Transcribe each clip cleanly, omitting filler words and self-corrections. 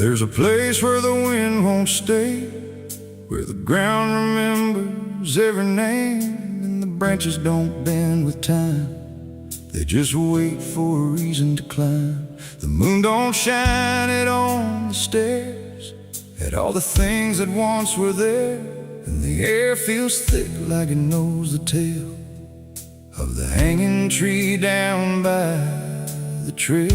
There's a place where the wind won't stay, where the ground remembers every name, and the branches don't bend with time. They just wait for a reason to climb. The moon don't shine it on the stairs, at all the things that once were there, and the air feels thick like it knows the tale of the hanging tree down by the trail.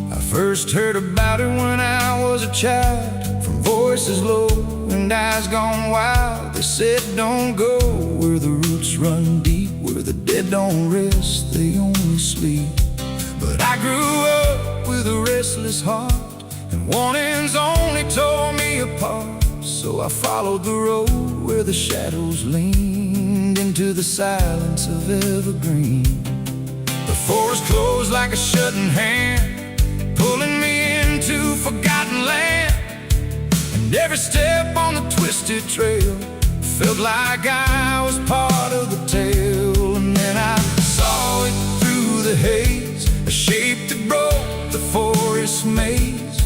I first heard about it when I was a child, from voices low and eyes gone wild. They said don't go where the roots run deep, where the dead don't rest, they only sleep. But I grew up with a restless heart, and warnings only tore me apart. So I followed the road where the shadows leaned into the silence of evergreen. The forest closed like a shutting hand, pulling me into forgotten land. And every step on the twisted trail felt like I was part of the tale. And then I saw it through the haze, a shape that broke the forest maze,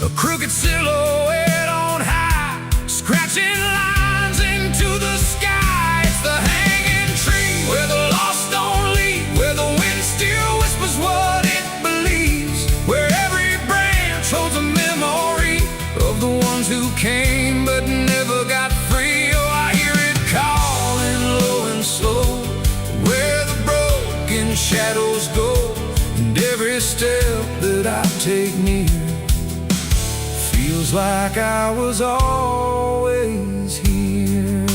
a crooked silhouette on high, scratching lines into the sky. It's the hanging tree where the lost don't leave, where the wind still whispers what it believes, where every branch holds a memory of the ones who came but never got free. Oh, I hear it calling low and slow, where the broken shadows go, and every step that I take near feels like I was always here.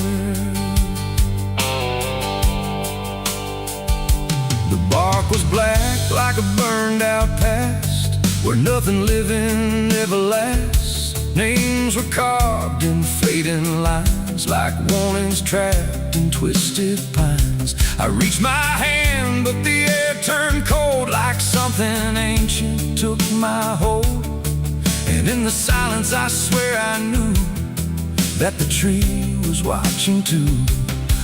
The bark was black like a burned out past, where nothing living ever lasts. Names were carved in fading lines, like warnings trapped in twisted pines. I reached my hand, but the air turned cold, like something ancient took my hold. And in the silence I swear I knew that the tree was watching too.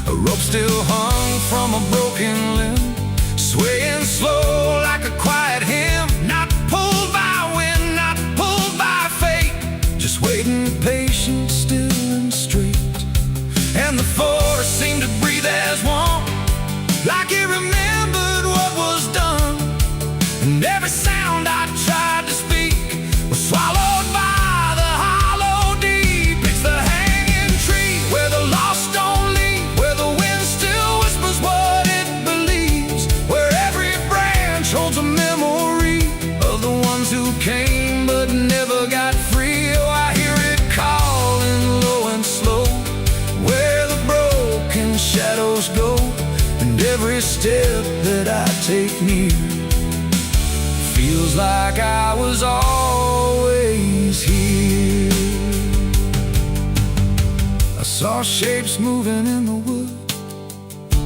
A rope still hung from a broken limb, swaying slow like a quiet hymn, not pulled by wind, not pulled by fate, just waiting patient, still and straight. And the forest seemed to breathe as one, like it remembered what was done. And every sound I tried to speak was swallowed by the hollow deep. It's the hanging tree where the lost don't leave, where the wind still whispers what it believes, where every branch holds a memory of the ones who came but never got free. Oh, I hear it calling low and slow, where the broken shadows go, and every step that I take near feels like I was always here. I saw shapes moving in the wood,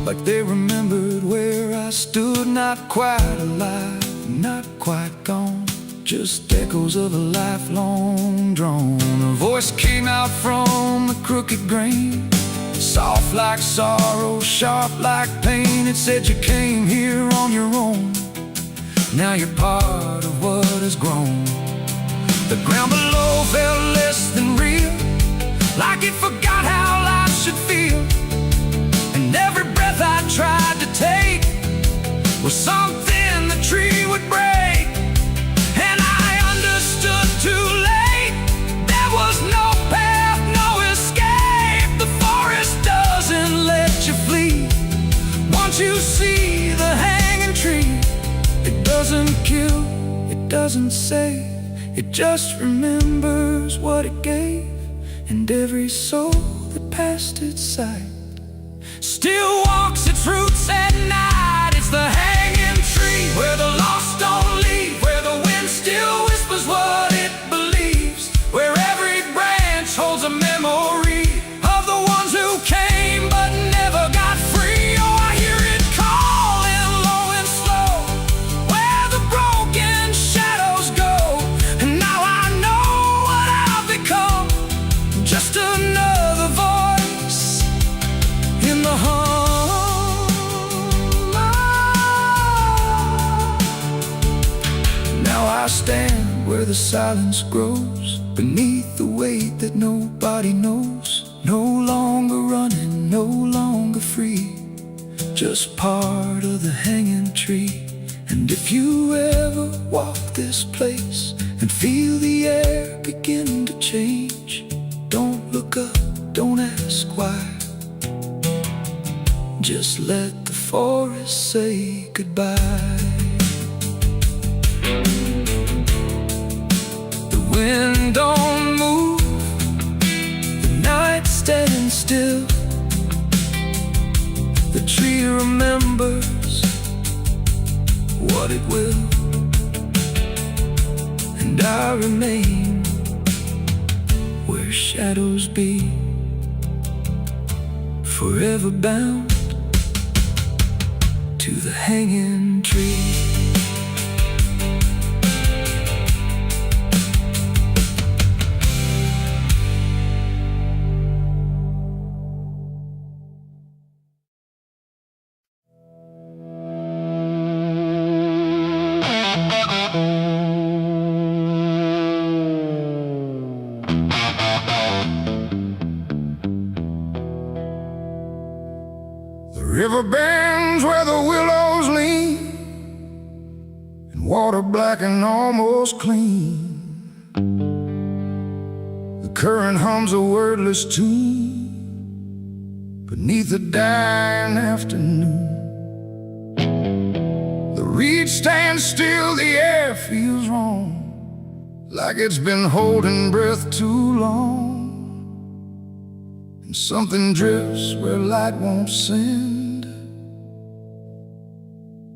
like they remembered where I stood. Not quite alive, not quite gone, just echoes of a lifelong drone. A voice came out from the crooked grain, soft like sorrow, sharp like pain. It said you came here on your own, now you're part of what has grown. The ground below felt less than real, like it forgot how life should feel. And every breath I tried to take was something the tree would break. And I understood too late, there was no path, no escape. The forest doesn't let you flee. Once you see the hanging tree, it doesn't kill, it doesn't save, it just remembers what it gave. And every soul that passed its sight still walks its roots at night. It's the hanging tree where the lost don't leave, where the wind still whispers what it believes, where every branch holds a memory of the ones who came but never got free. Oh, I hear it calling low and slow, where the broken shadows go. And now I know what I've become, just another voice in the hum. I stand where the silence grows, beneath the weight that nobody knows. No longer running, no longer free, just part of the hanging tree. And if you ever walk this place and feel the air begin to change, don't look up, don't ask why. Just let the forest say goodbye. The wind don't move, the night standing still. The tree remembers what it will, and I remain where shadows be, forever bound to the hanging tree. The river bends where the willows lean, and water black and almost clean. The current hums a wordless tune beneath the dying afternoon. The reed stands still, the air feels wrong, like it's been holding breath too long. And something drifts where light won't send,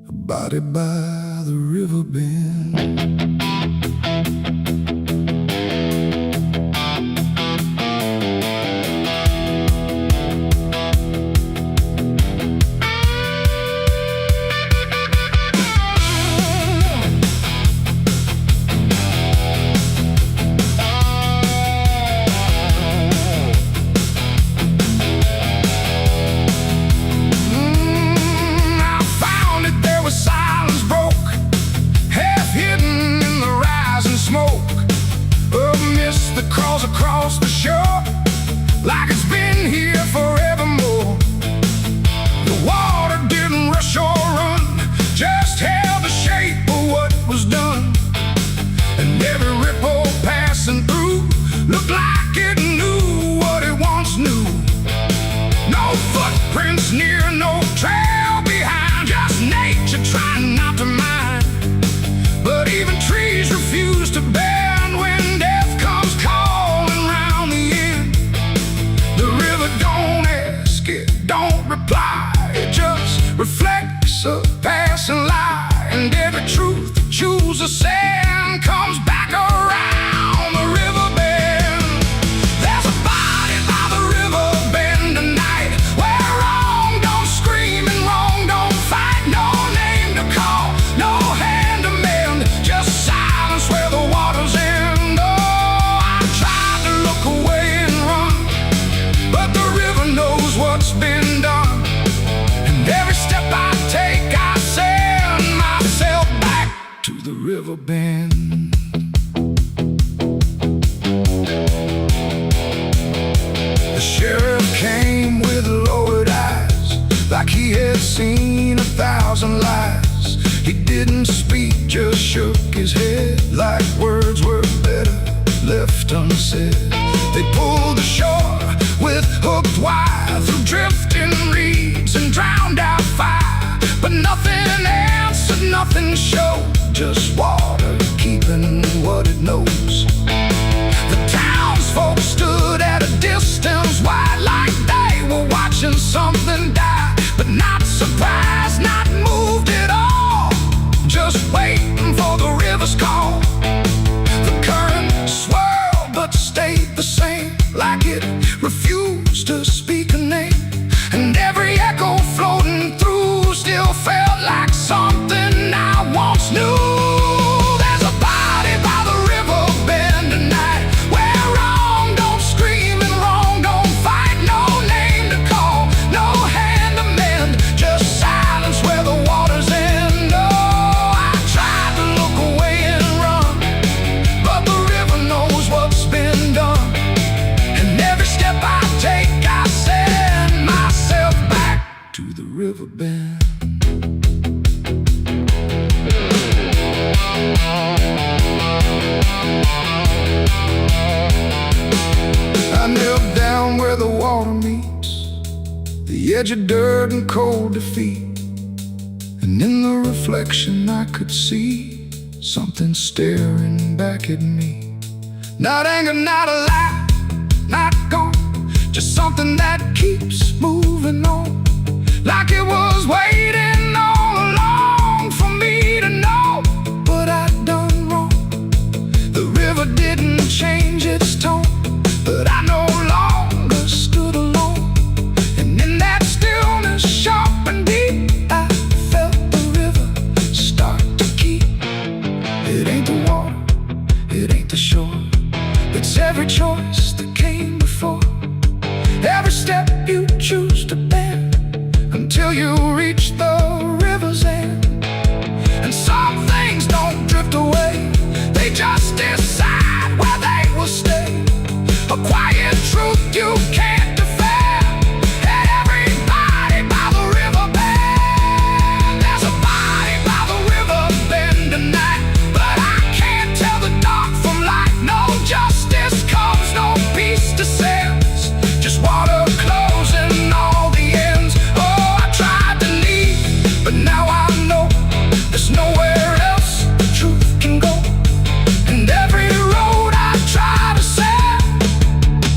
a body by the river bend. Across the shore, like it's been here forevermore. The water didn't rush or run, just held the shape of what was done. And every ripple passing through looked like it knew what it once knew. No footprints near, no trail behind, just nature trying not to mind. But even trees refuse to bend when death comes calling round the end. The river don't ask, it don't reply, it just reflects a passing lie. And every truth that chooses sand comes back around the river bend. There's a body by the river bend tonight, where wrong don't scream and wrong don't fight. No name to call, no hand to mend, just silence where the waters end. Oh, I tried to look away and run, but the river knows what's been done. And every step I take, I send myself back to the river bend. The sheriff came with lowered eyes, like he had seen 1,000 lies. He didn't speak, just shook his head, like words were better left unsaid. They pulled ashore with hooked wire through drifting reeds and drowned out fire. But nothing answered, nothing showed, just water keeping what it knows. The townsfolk stood at a distance wide, like they were watching something die. But not surprised, not moved at all, just waiting for the river's call. The current swirled but stayed edge of dirt and cold defeat. And in the reflection I could see something staring back at me. Not anger, not a lie, not gone, just something that keeps moving on, like it was waiting all along for me to know what I'd done wrong. The river didn't change its tone, but I no longer stood alone. And in that stillness, sharp and deep, I felt the river start to keep. It ain't the water, it ain't the shore, it's every choice that came before, every step you choose to bear, until you reach the river's end. And some things don't drift away, they just decide where they will stay. A quiet truth you can't defend. Everybody by the river bend. There's a body by the river bend tonight, but I can't tell the dark from light. No justice comes, no peace descends, just water closing all the ends. Oh, I tried to leave, but now I know there's nowhere else the truth can go. And every road I try to set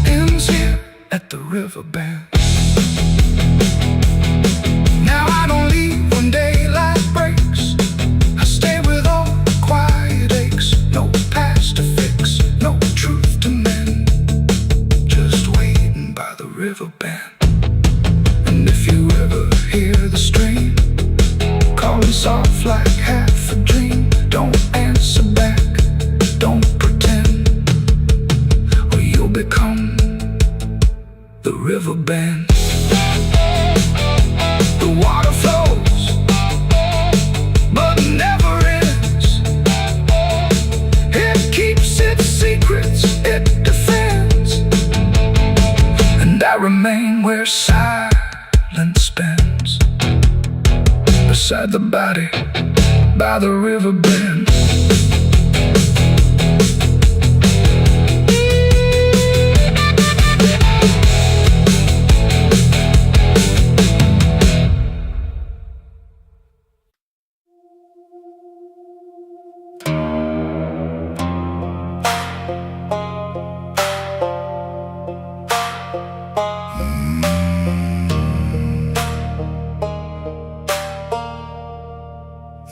ends here at the river bend. Now I don't leave when daylight breaks, I stay with all the quiet aches. No past to fix, no truth to mend, just waiting by the river bend. And if you ever hear the stream calling soft like half a dream, don't answer back, don't pretend, or you'll become the river bend. The water flows, but never ends. It keeps its secrets, it defends. And I remain where silence bends, beside the body by the river bend.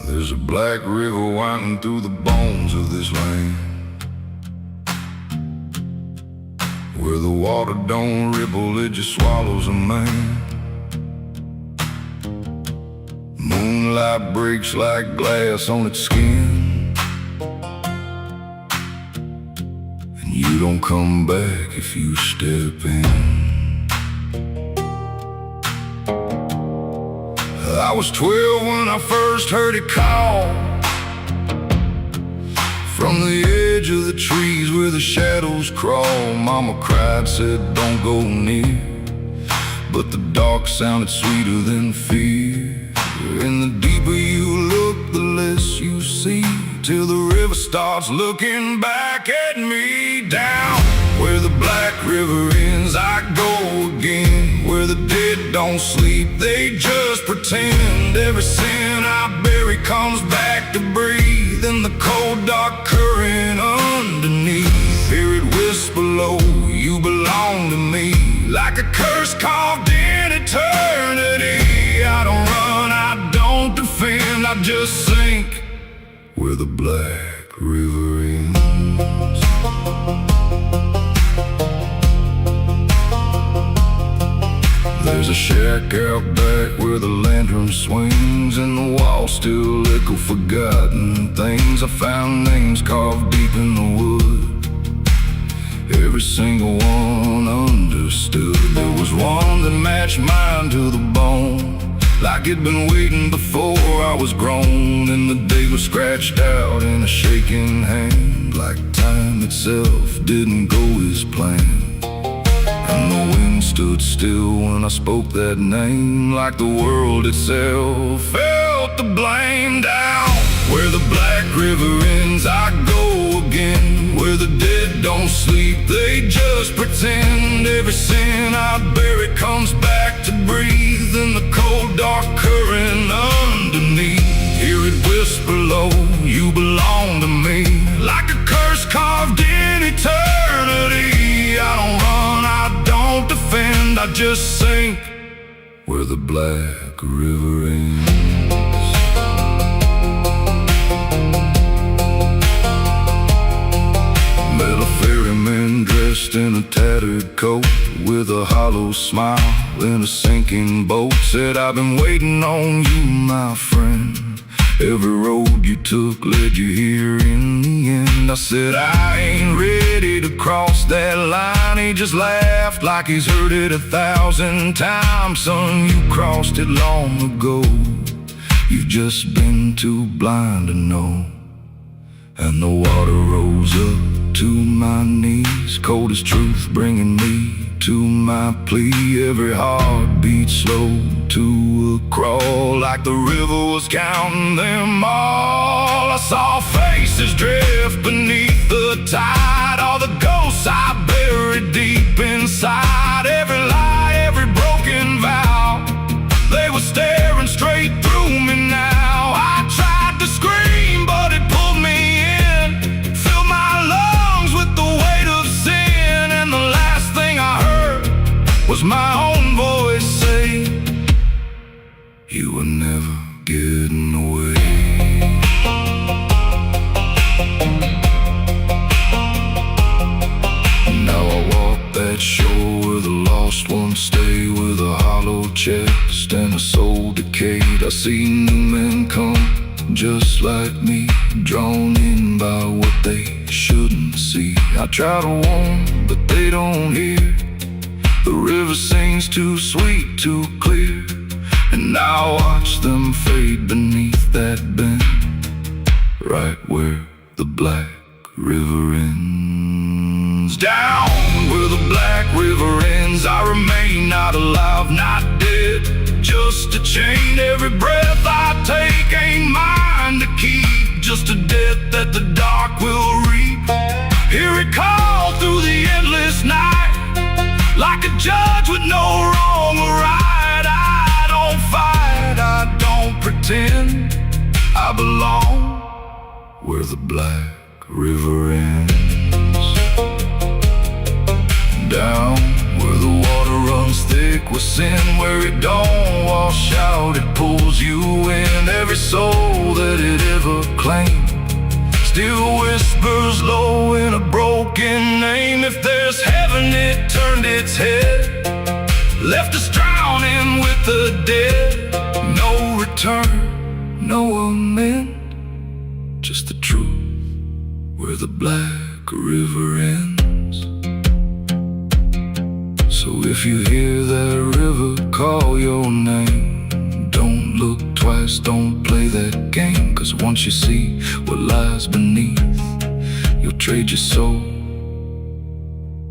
There's a black river winding through the bones of this land, where the water don't ripple, it just swallows a man. Moonlight breaks like glass on its skin, and you don't come back if you step in. I was 12 when I first heard it call, from the edge of the trees where the shadows crawl. Mama cried, said don't go near, but the dark sounded sweeter than fear. And the deeper you look, the less you see, till the river starts looking back at me. Down where the black river ends, I go again, where the dead don't sleep, they just pretend. Every sin I bury comes back to breathe in the cold dark current underneath. Hear it whisper low, you belong to me, like a curse carved in eternity. I don't run, I don't defend, I just sink where the black river ends. There's a shack out back where the lantern swings, and the walls still echo forgotten things. I found names carved deep in the wood, every single one understood. There was one that matched mine to the bone, like it'd been waiting before I was grown. And the day was scratched out in a shaking hand, like time itself didn't go as planned. And the wind stood still when I spoke that name, like the world itself felt the blame. Down where the black river ends, I go again, where the dead don't sleep, they just pretend. Every sin I bury comes back to breathe dark current underneath. Hear it whisper low, you belong to me. Like a curse carved in eternity. I don't run, I don't defend, I just sink where the black river ends. Met a ferryman dressed in a tattered coat, with a hollow smile in a sinking boat. Said, I've been waiting on you, my friend. Every road you took led you here in the end. I said, I ain't ready to cross that line. He just laughed like he's heard it 1,000 times. Son, you crossed it long ago. You've just been too blind to know. And the water rose up to my knees, cold as truth, bringing me to my plea. Every heartbeat slow to a crawl, like the river was counting them all. I saw faces drift beneath the tide, all the ghosts I buried deep inside. Every lie, every broken vow, they were staring straight through me now. I tried to scream, but it pulled me in, filled my lungs with the weight of sin. And the last thing I heard was my own voice say, you were never getting away. Now I walk that shore where the lost ones stay, with a hollow chest and a soul decayed. I see new men come just like me, drawn in by what they shouldn't see. I try to warn, but they don't hear. The river sings too sweet, too clear, and I watch them fade beneath that bend, right where the black river ends. Down where the black river ends, I remain not alive, not dead, just a chain. Every breath I take ain't mine to keep, just a death that the dark will reap. Hear it call through the endless night, like a judge with no wrong or right. I don't fight, I don't pretend, I belong where the black river ends. Down where the water runs thick with sin, where it don't wash out, it pulls you in. Every soul that it ever claimed still whispers low in a broken name. If there's heaven, it turned its head, left us drowning with the dead. No return, no amend, just the truth where the black river ends. So if you hear that river call your name, don't look twice, don't play that game. Cause once you see what lies beneath, you'll trade your soul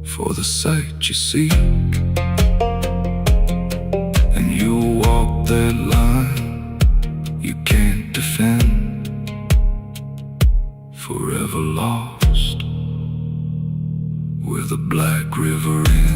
for the sight you seek. And you'll walk that line you can't defend, forever lost where the black river ends.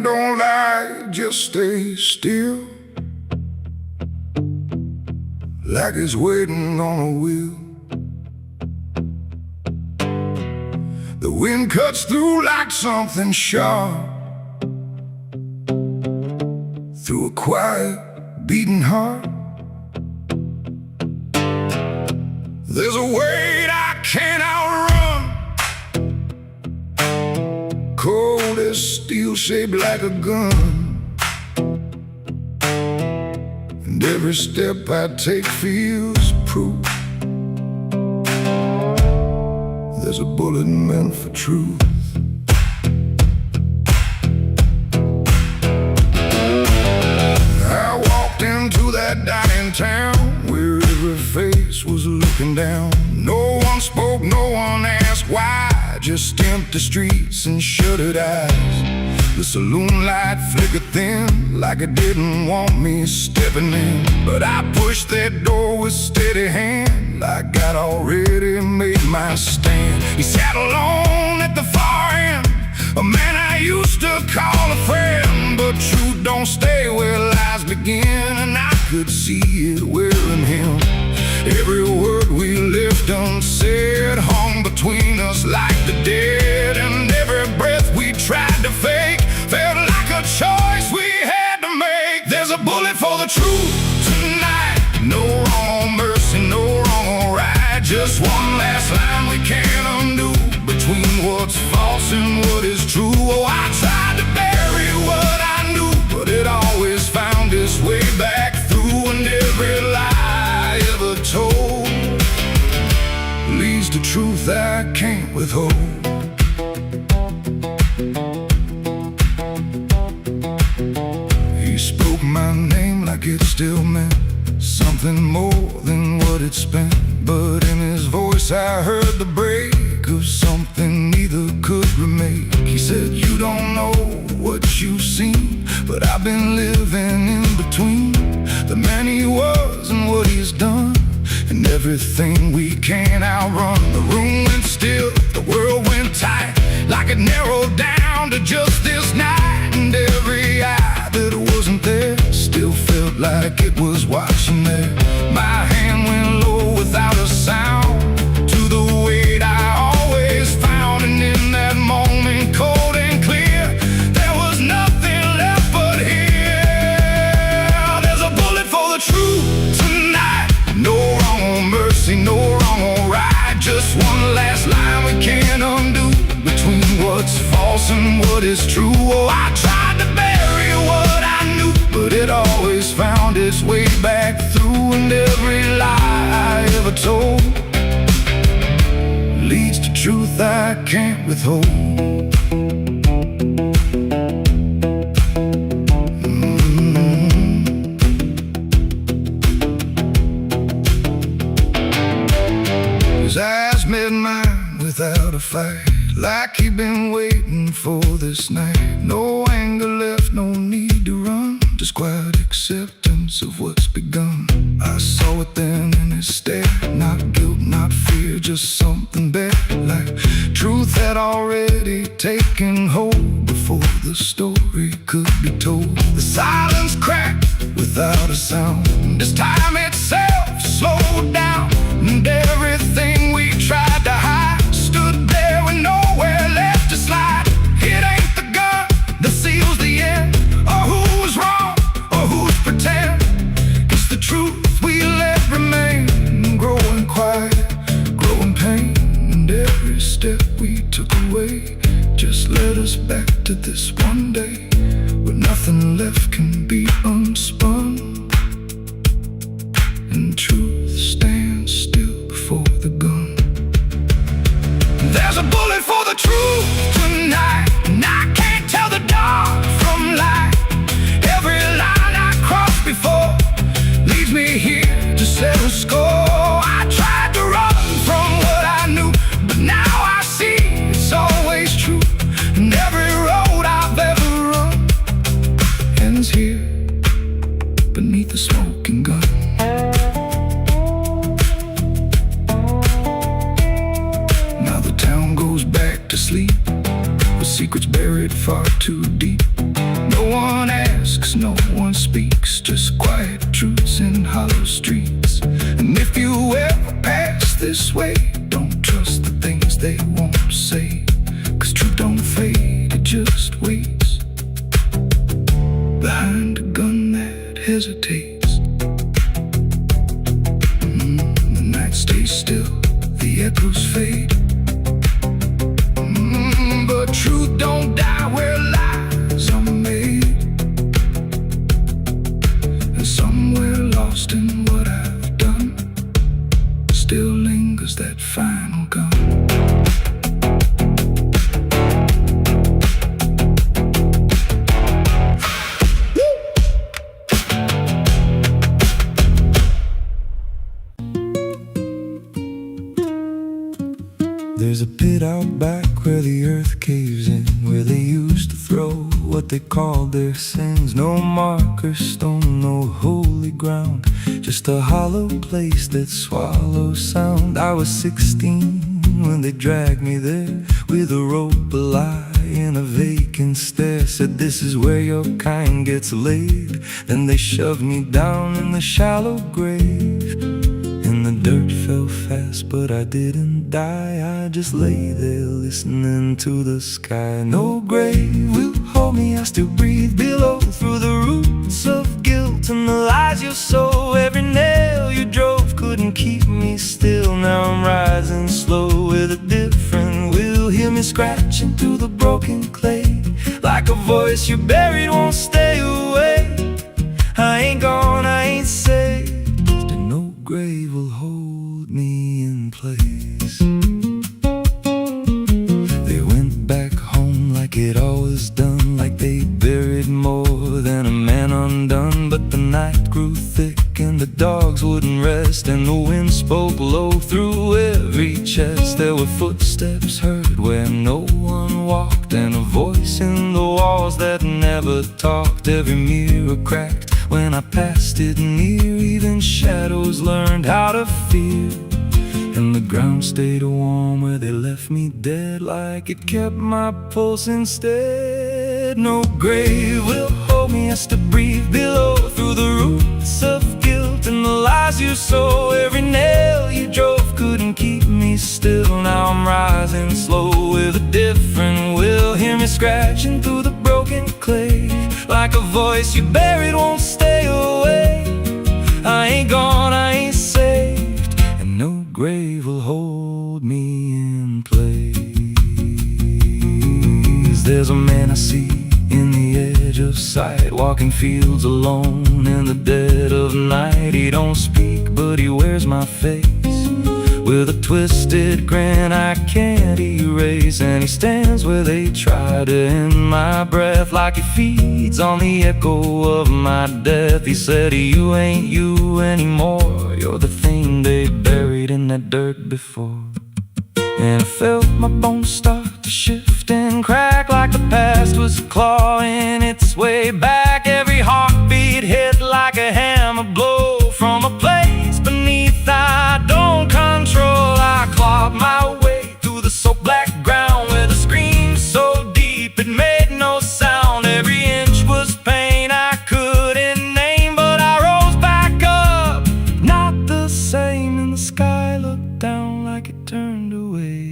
Don't lie, just stay still, like it's waiting on a wheel. The wind cuts through like something sharp, through a quiet, beating heart. There's a weight I can't outrun, cold as steel, shaped like a gun. And every step I take feels proof there's a bullet meant for truth. I walked into town where every face was looking down. No one spoke, no one asked why, just empty streets and shuttered eyes. The saloon light flickered thin, like it didn't want me stepping in. But I pushed that door with steady hand, like I'd already made my stand. He sat alone at the far end, a man I used to call a friend. But truth don't stay where lies begin, and I could see it wearing him. Every word we left unsaid hung between us like the dead, and every breath we tried to fake felt like a choice we had to make. There's a bullet for the truth tonight. No wrong or mercy, no wrong or right. Just one last line we can't undo, between what's false and what is true. Oh, I tried to bury what I knew, but it always found its way back through. And every lie ever told leads to truth I can't withhold. He spoke my name like it still meant something more than what it spent. But in his voice I heard the break of something neither could remake. He said, you don't know what you've seen, but I've been living in between the man he was and what he's done, and everything we can't outrun. The room went still, the world went tight, like it narrowed down to just this night. And every eye that wasn't there still felt like it was watching there. My hand went low without a sound to the weight I always found. And in that moment, cold and clear, there was nothing left but here. There's a bullet for the truth tonight. No wrong or mercy, no wrong or right. Just one last line we can't undo, between what's false and what is true. Oh, I tried to bury what I knew, but it always found its way back through. And every lie I ever told leads to truth I can't withhold. His eyes met mine without a fight, like he'd been waiting for this night. No anger left, no need to run, just quiet acceptance of what's begun. I saw it then in his stare, not guilt, not fear, just something better, like truth had already taken hold before the story could be told. The silence cracked without a sound, this time itself slowed down, and everything we tried to hide stood there with nowhere left to slide. It ain't the gun that seals the end, or who was wrong, or who's pretend. It's the truth we let remain, growing quiet, growing pain. And every step we took away just led us back to this one day, where nothing left can be unspun, and truth stands still before the gun. There's a bullet for the truth tonight, and I can't tell the dark from light. Every line I crossed before leads me here to settle score. I tried to run from what I knew, but now I see it's always true. And every road I've ever run ends here beneath the smoking gun. To sleep with secrets buried far too deep. No one asks, no one speaks, just quiet truths in hollow streets. And if you ever pass this way, don't trust the things they won't say, 'cause truth don't fade, it just waits behind a gun that hesitates. The night stays still, the echoes fade, but truth don't die where lies are made. And somewhere lost in what I've done still lingers that final gun. pit out back where the earth caves in, where they used to throw what they called their sins. No marker stone, no holy ground, just a hollow place that swallows sound. I was 16 when they dragged me there, with a rope, a lie, and a vacant stare. Said, this is where your kind gets laid. Then they shoved me down in the shallow grave, and the dirt fell fast, but I didn't die. I just lay there listening to the sky. No grave will hold me, I still breathe below, through the roots of guilt and the lies you sow. Every nail you drove couldn't keep me still. Now I'm rising slow with a different will. Hear me scratching through the broken clay, like a voice you buried won't stay away. I ain't gone, I ain't saved, and no grave will hold me in place. They went back home like it always done, like they buried more than a man undone. But the night grew thick and the dogs wouldn't rest, and the wind spoke low through every chest. There were footsteps heard where no one walked, and a voice in the walls that never talked. Every mirror cracked when I passed it near, even shadows learned how to fear. And the ground stayed warm where they left me dead, like it kept my pulse instead. No grave will hold me, I still breathe below, through the roots of guilt and the lies you sow. Every nail you drove couldn't keep me still. Now I'm rising slow with a different will. Hear me scratching through the broken clay, like a voice you buried won't stay away. I ain't gone, I ain't saved, and no grave will hold me in place. There's a man I see in the edge of sight, walking fields alone in the dead of night. He don't speak, but he wears my face with a twisted grin I can't erase. And he stands where they try to end my breath, like he feeds on the echo of my death. He said, you ain't you anymore, you're the thing they buried in that dirt before. And I felt my bones start to shift and crack, like the past was clawing its way back. Every heartbeat hit like a hammer blow from a place beneath I don't control. I clawed my way through the soap-black ground with a scream so deep it made no sound. Every inch was pain I couldn't name, but I rose back up, not the same. And the sky looked down like it turned away,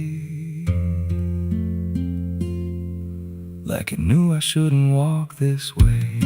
like it knew I shouldn't walk this way.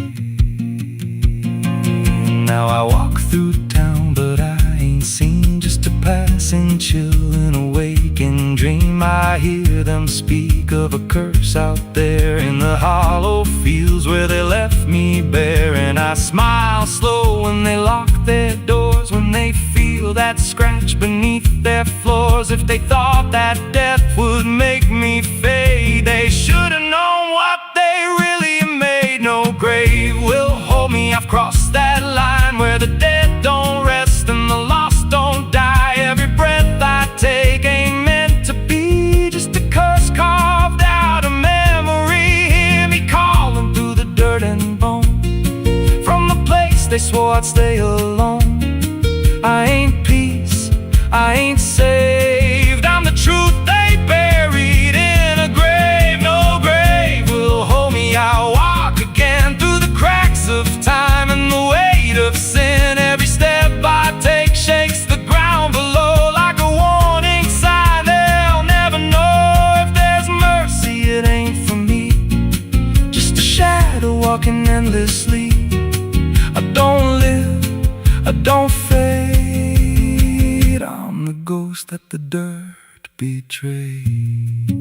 Now I walk through town, but I ain't seen, just a passing chill in a waking dream. I hear them speak of a curse out there in the hollow fields where they left me bare. And I smile slow when they lock their doors, when they feel that scratch beneath their floors. If they thought that death would make me fade, they should have known what they really made. No grave will hold me, I've crossed that line where the dead don't rest and the lost don't die. Every breath I take ain't meant to be, just a curse carved out of memory. Hear me calling through the dirt and bone, from the place they swore I'd stay alone. I ain't peace, I ain't saved, I'm the truth they buried in a grave. No grave will hold me, I'll walk again through the cracks of time and the weight of sin. Every step I take shakes the ground below like a warning sign. They'll never know if there's mercy, it ain't for me, just a shadow walking endlessly. I don't live, I don't fade, I'm the ghost that the dirt betrayed.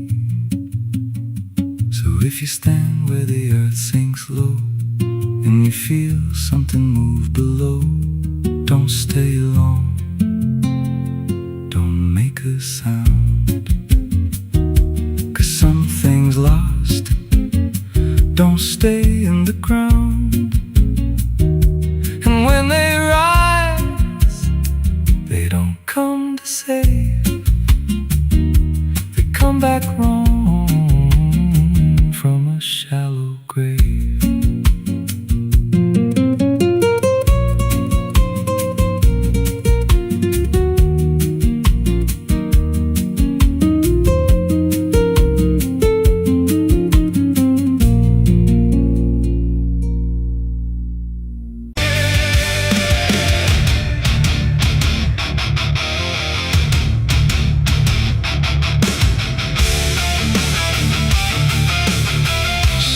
So if you stand where the earth sinks low and you feel something move below, don't stay long, don't make a sound, 'cause something's lost, don't stay in the ground. And when they rise, they don't come to save, they come come back wrong from a shallow grave.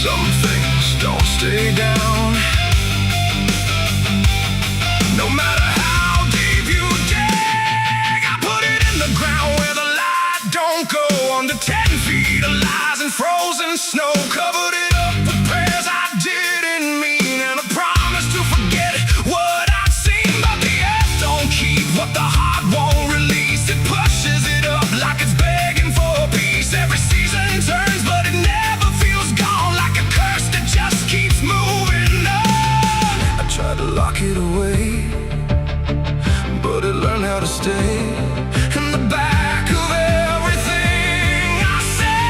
Some things don't stay down. No matter how deep you dig, I put it in the ground where the light don't go. Under 10 feet of lies and frozen snow. Covered it up with prayers I didn't mean, and a promise to forget what I'd seen. But the earth don't keep what the heart won't release. It pushes it up like it's begging for peace. Every season turns, but it never feels gone. Like a curse that just keeps moving on. I tried to lock it away, but it learned how to stay in the back of everything I say.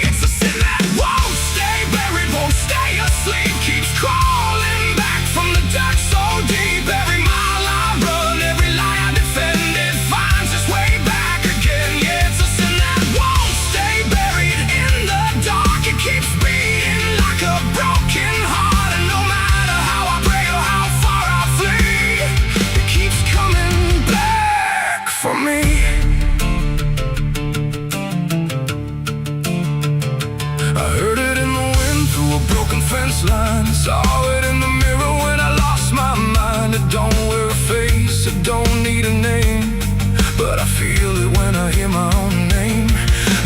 It's a sin that won't stay buried, won't stay asleep. Keeps crawling back from the dark so deep. Every mile I run, every lie I defend, it finds its way back again. Yeah, it's a sin that won't stay buried in the dark. It keeps beating like a broken heart, and no matter how I pray or how far I flee, it keeps coming back for me. I heard it in the wind through a broken fence line. Saw it in the mirror when I lost my mind. It don't wear a face, it don't need a name, but I feel it when I hear my own name.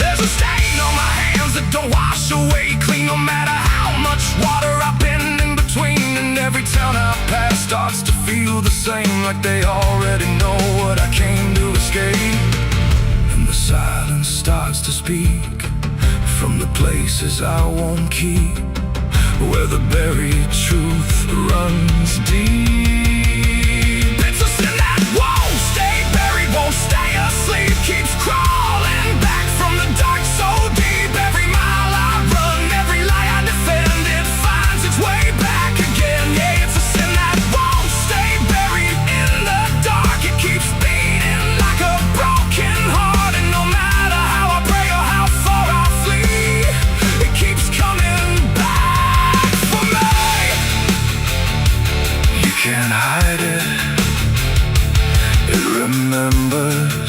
There's a stain on my hands that don't wash away clean, no matter how much water I've been in between. And every town I pass starts to feel the same, like they already know what I came to escape. And the silence starts to speak from the places I won't keep, where the buried truth runs deep. It's a sin that won't stay buried, won't stay asleep. Keeps crawling back from the dark so deep. Every mile I run, every lie I defend, it finds its way back again. Yeah, it's a sin that won't stay buried in the dark. It keeps beating like a broken heart, and no matter how I pray or how far I flee, it keeps coming back for me. You can't hide it, it remembers.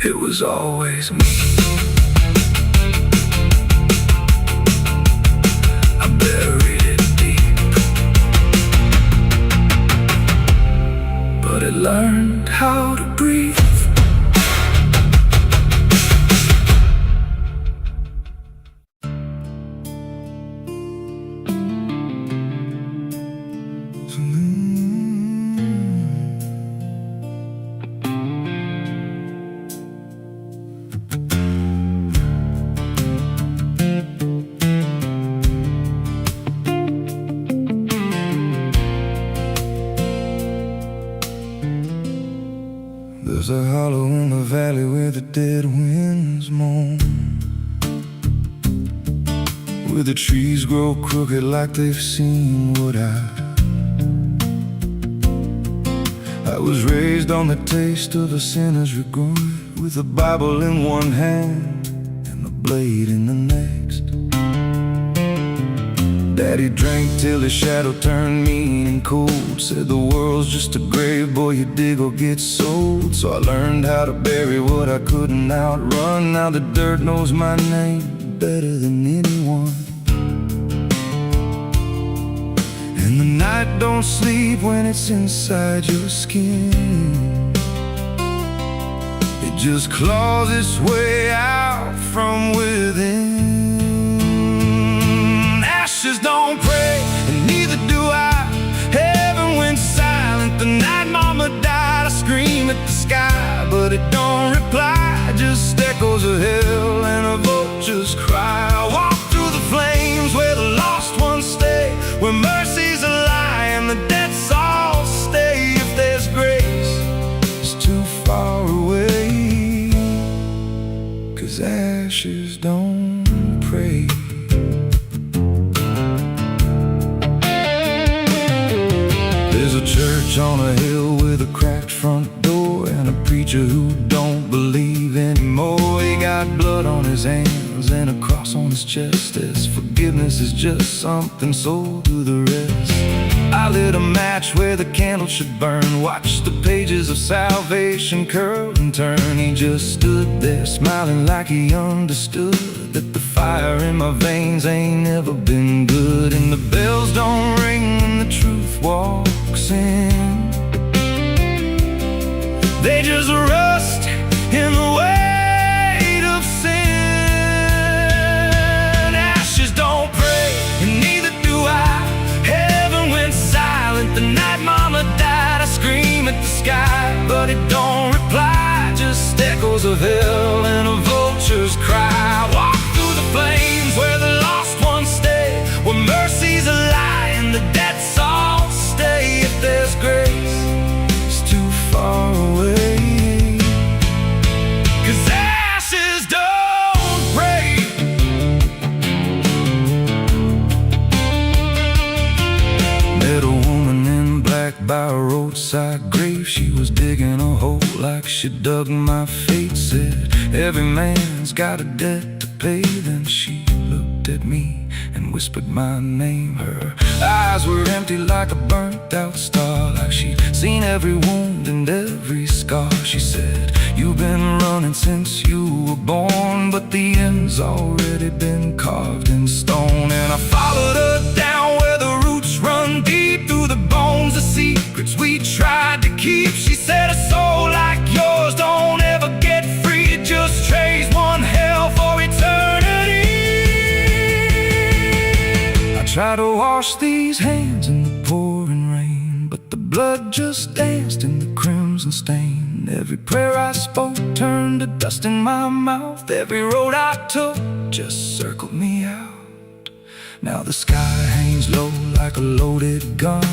it was always me. I buried it deep, but it learned how to breathe. There's a hollow in the valley where the dead winds moan, where the trees grow crooked like they've seen what I was raised on the taste of a sinner's regret, with a Bible in one hand and a blade in the next. Daddy drank till his shadow turned mean and cold, said the world's just a grave, boy, you dig or get sold. So I learned how to bury what I couldn't outrun. Now the dirt knows my name better than anyone. And the night don't sleep when it's inside your skin. It just claws its way out from within. Ashes don't pray, and neither do I. Heaven went silent the night mama died. I scream at the sky, but it don't reply. Just echoes of hell and a vulture's cry. I walk through the flames where the lost ones stay, where mercy's a lie and the dead souls stay. If there's grace, it's too far away, 'cause ashes don't pray. There's a church on a hill with a cracked front door, and a preacher who don't believe anymore. He got blood on his hands and a cross on his chest, as forgiveness is just something sold to the rest. I lit a match where the candle should burn, watched the pages of salvation curl and turn. He just stood there smiling like he understood that the fire in my veins ain't never been good. And the bells don't ring when the truth walks in, they just rust in the weight of sin. Ashes don't pray, and neither do I. Heaven went silent the night mama died. I scream at the sky, but it don't reply. Just echoes of hell and a vulture's cry. Walk through the flames where the lost ones stay, where mercy's a lie and the dead souls stay. If there's grace, it's too far away, 'cause ashes don't break. Met a woman in black by a roadside grave. She was digging a hole like she dug my fate. Said every man's got a debt to pay. Then she looked at me and whispered my name. Her eyes were empty like a burnt out star, like she'd seen every wound and every scar. She said, you've been running since you were born, but the end's already been carved in stone. And I followed her down where the roots run deep through the bones, the secrets we tried to keep. She said, a soul like yours don't ever get free. It just trades one hell for eternity. I try to wash these hands in the pouring rain, but the blood just danced in the crimson stain. Every prayer I spoke turned to dust in my mouth. Every road I took just circled me out. Now the sky hangs low like a loaded gun,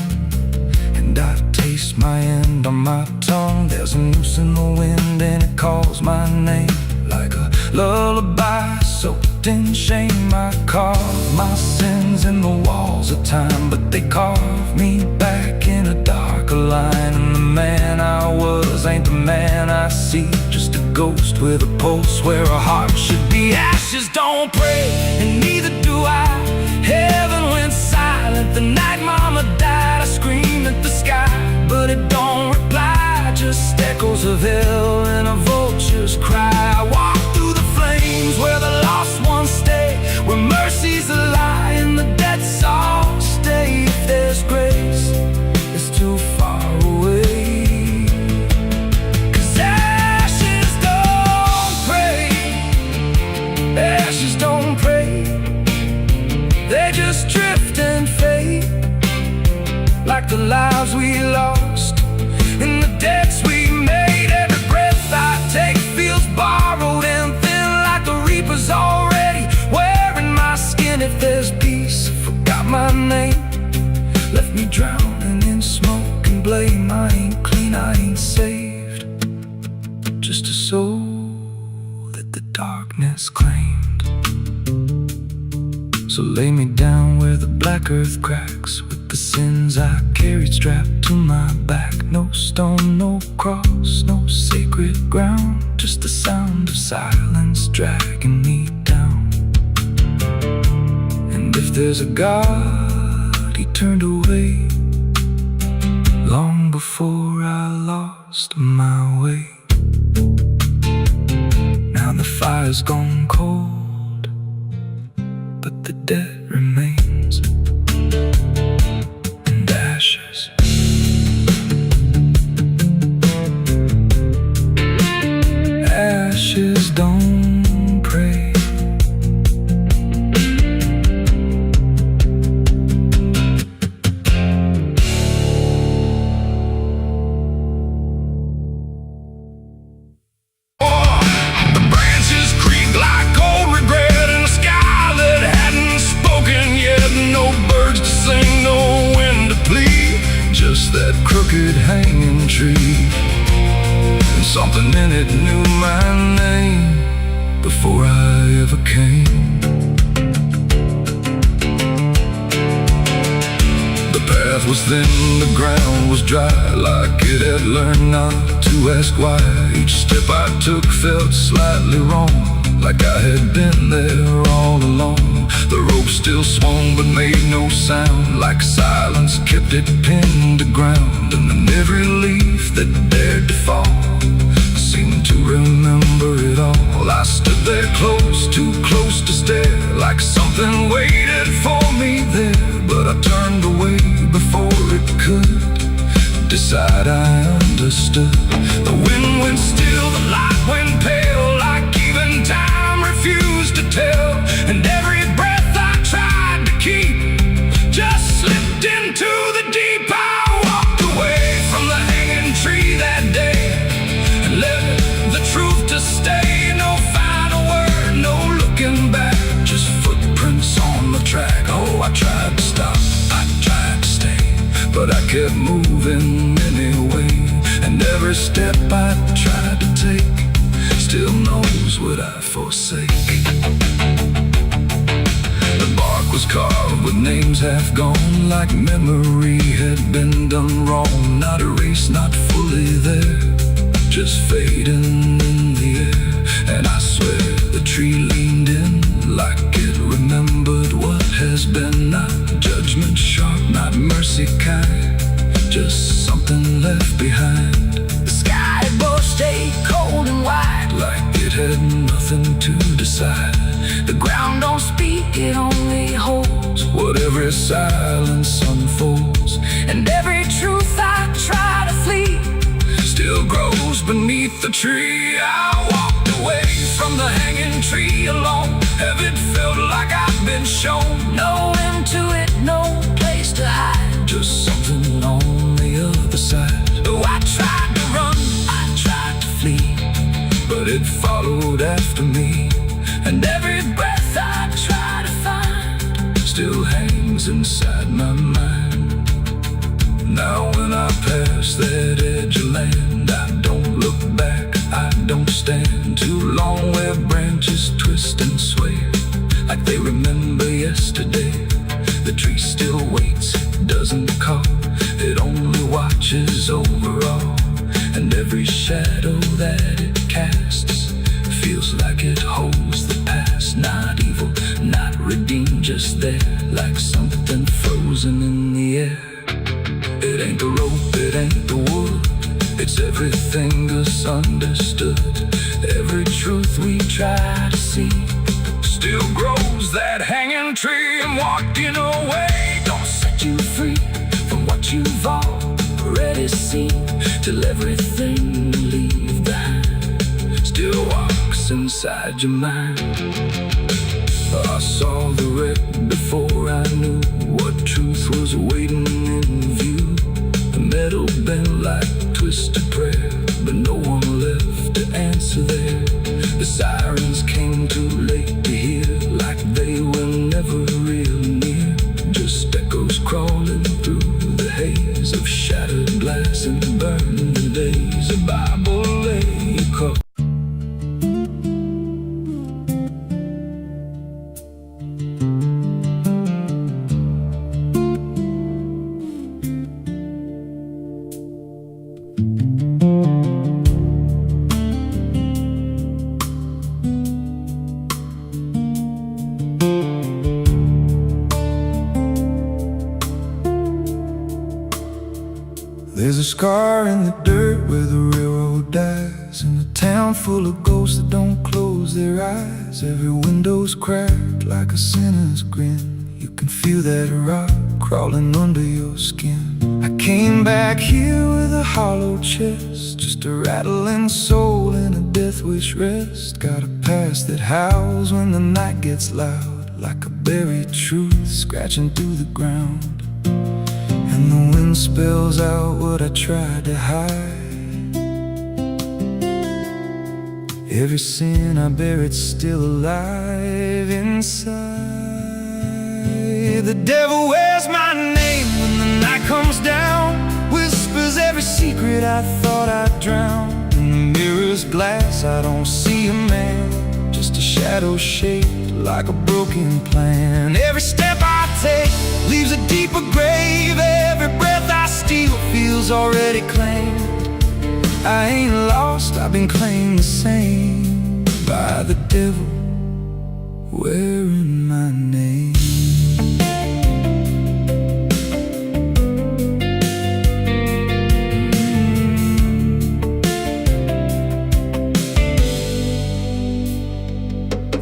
and I taste my end on my tongue. There's a noose in the wind and it calls my name like a lullaby soaked in shame. I carve my sins in the walls of time, but they carve me back in a darker line. And the man I was ain't the man I see, just a ghost with a pulse where a heart should be. Ashes don't pray, and neither do I. Heaven went silent the night mama died. I screamed at the sky, but it don't reply. Just echoes of hell and a vulture's survivors cry. I walk through the flames where the lost ones stay, where mercy's a lie and the dead souls stay. If there's grace, it's too far away. 'Cause ashes don't pray, ashes don't pray. They just drift and fade, like the lives we lost and the debts we made. Every breath I take feels borrowed and thin, like the reaper's already wearing my skin. If there's peace, forgot my name, left me drowning in smoke and blame. I ain't clean, I ain't saved, just a soul that the darkness claimed. So lay me down where the black earth cracks, with the sins I carried strapped to my back. No stone, no cross, no sacred ground, just the sound of silence dragging me down. And if there's a God, he turned away long before I lost my way. Now the fire's gone cold, but the debt remains, and ashes. Ashes don't pray. The branches creak like old regret in a sky that hadn't spoken yet. No birds to sing, no wind to plead, Just that crooked hanging tree, and something in it knew my name before I ever came. The path was thin, the ground was dry, like it had learned not to ask why. Each step I took felt slightly wrong, like I had been there all along. The rope still swung but made no sound, like silence kept it pinned to ground. And then every leaf that dared to fall seemed to remember it all. I stood there close, too close to stare, like something waited for me there. But I turned away before it could decide I understood. The wind went still, the light went pale, like even time refused to tell. And every breath I tried to keep just slipped into the deep. I walked away from the hanging tree that day and let the truth to stay. No final word, no looking back, just footprints on the track. Oh, I tried to stop, I tried to stay, but I kept moving anyway. And every step I tried to take still knows what I forsake. The bark was carved with names half gone, like memory had been done wrong. Not erased, not fully there, just fading in the air. And I swear the tree leaned in like it remembered what has been. Not judgment sharp, not mercy kind, just something left behind. The sky above stayed cold and white, like it had nothing to decide. The ground don't speak, it only holds what every silence unfolds. And every truth I try to flee still grows beneath the tree. I walked away from the hanging tree alone. Heaven felt like I've been shown. No end to it, no place to hide, just something on the other side. Oh, I tried to run, I tried to flee, but it followed after me. And every breath I try to find still hangs inside my mind. Now when I pass that edge of land, I don't look back, I don't stand too long where branches twist and sway, like they remember yesterday. The tree still waits, doesn't call, it only watches over all. And every shadow that it casts feels like it holds the past. Not evil, not redeemed, just there, like something frozen in the air. It ain't the rope, it ain't the wood, everything us understood. Every truth we try to see Still grows that hanging tree, and walking away don't set you free from what you've already seen, till everything you leave behind still walks inside your mind. I saw the wreck before I knew what truth was waiting in view. The metal bent like twisted prayer, but no one left to answer there. The sirens came too late to hear, like they were never real near. Just echoes crawling through the haze of shattered glass and burning days. A Bible lay across. There's a scar in the dirt where the railroad dies, in a town full of ghosts that don't close their eyes. Every window's cracked like a sinner's grin. You can feel that rock crawling under your skin. I came back here with a hollow chest, just a rattling soul in a death wish rest. Got a past that howls when the night gets loud, like a buried truth scratching through the ground. And the wind spells out what I tried to hide. Every sin I buried still alive inside. The devil wears my name when the night comes down, whispers every secret I thought I'd drown. In the mirror's glass I don't see a man, just a shadow shaped like a broken plan. Every step I take leaves a deeper grave. Every breath I steal feels already claimed. I ain't lost, I've been claimed the same by the devil wearing my name.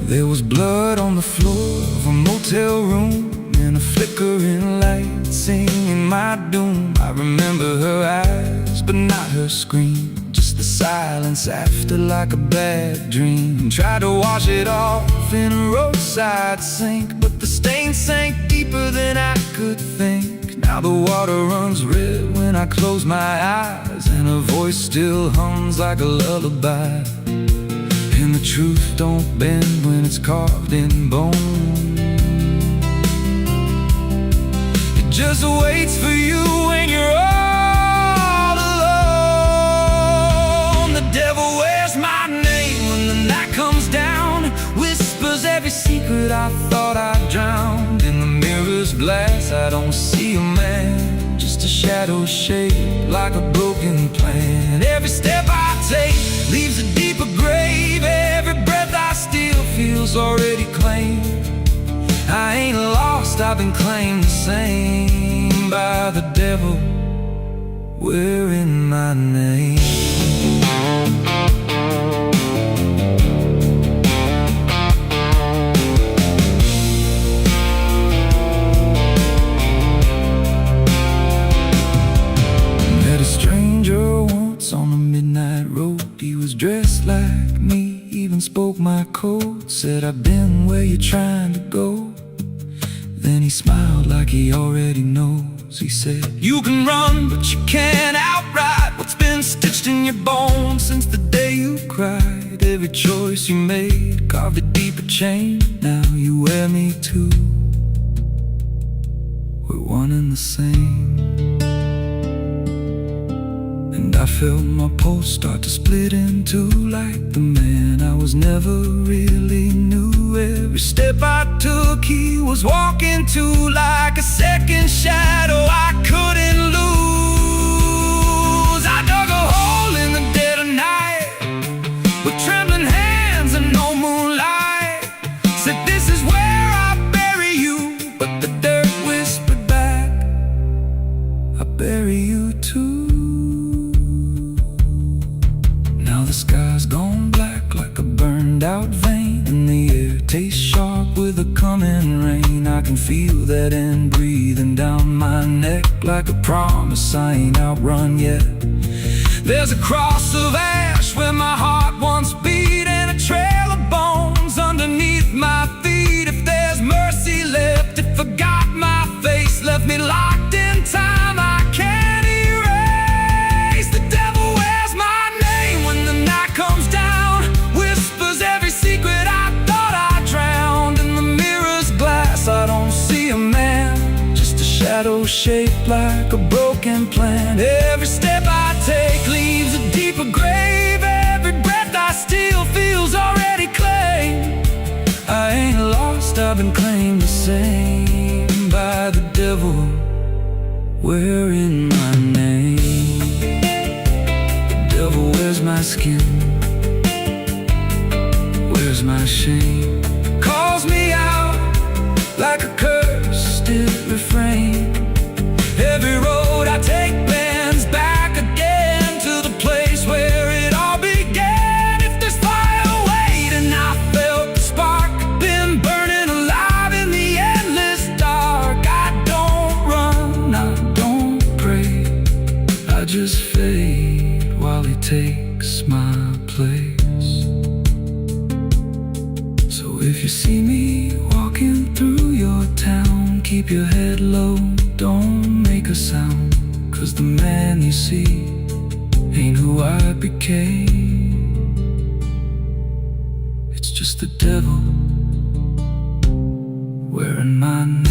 There was blood on the floor of a motel room, and a flickering light singing my doom. I remember her eyes, but not her scream, just the silence after, like a bad dream. Tried to wash it off in a roadside sink, but the stain sank deeper than I could think. Now the water runs red when I close my eyes, and her voice still hums like a lullaby. And the truth don't bend when it's carved in bone. It just waits for you when you're all alone. The devil wears my name when the night comes down, whispers every secret I thought I'd drowned. In the mirror's glass I don't see a man, just a shadow shaped like a broken plan. Every step I take leaves a deeper grave. Every breath I steal feels already claimed. I ain't lost, I've been claimed the same by the devil wearing my name. Met a stranger once on a midnight road. He was dressed like me, even spoke my code. Said, I've been where you're trying to go. Then he smiled like he already knows. He said, you can run, but you can't outride what's been stitched in your bones since the day you cried. Every choice you made carved a deeper chain. Now you wear me too. We're one and the same. And I felt my pulse start to split in two, like the man I was never really knew. Every step I took he was walking to, like a second shadow I couldn't lose. I dug a hole in the dead of night with trembling hands and no moonlight. Said, this is where I bury you, but the dirt whispered back, I bury you too. the sky's gone black like a burned out vein, and the air tastes sharp with the coming rain. I can feel that end breathing down my neck like a promise I ain't outrun yet. There's a cross of ash where my heart once beat, and a trail of bones underneath my feet. If there's mercy left, it forgot my face, left me locked in time I can't erase. The devil wears my name when the night comes down, whispers every secret I thought I drowned. In the mirror's glass I don't see a man, just a shadow shaped like a broken plan. Every step I take leaves a deeper grave. Every breath I steal feels already claimed. I ain't lost, I've been claimed the same by the devil wearing my name. The devil wears my skin, wears my shame, calls me out like a cursed refrain. Every road I take bends back again to the place where it all began. If there's fire waiting, I felt the spark, been burning alive in the endless dark. I don't run, I don't pray, I just fade while he takes my place. So if you see me walking through your town, keep your head low, don't make a sound, 'cause the man you see ain't who I became. It's just the devil wearing my name.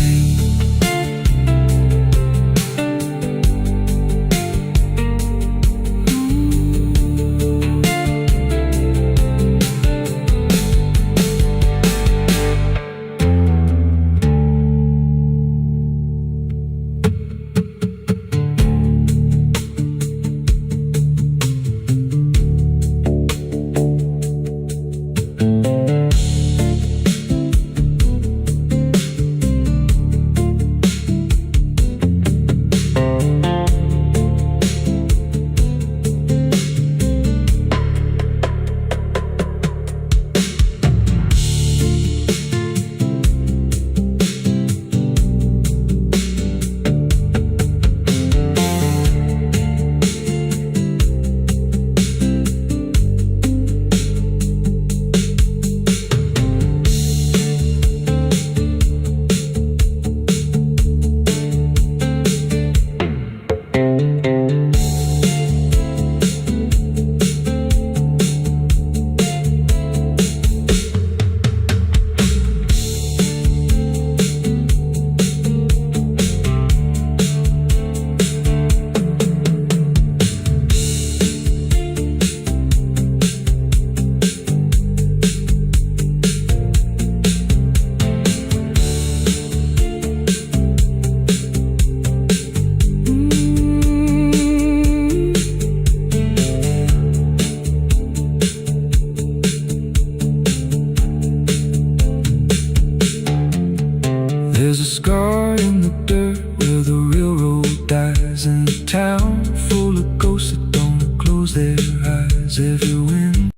There's a scar in the dirt where the railroad dies, in a town full of ghosts that don't close their eyes. Every wind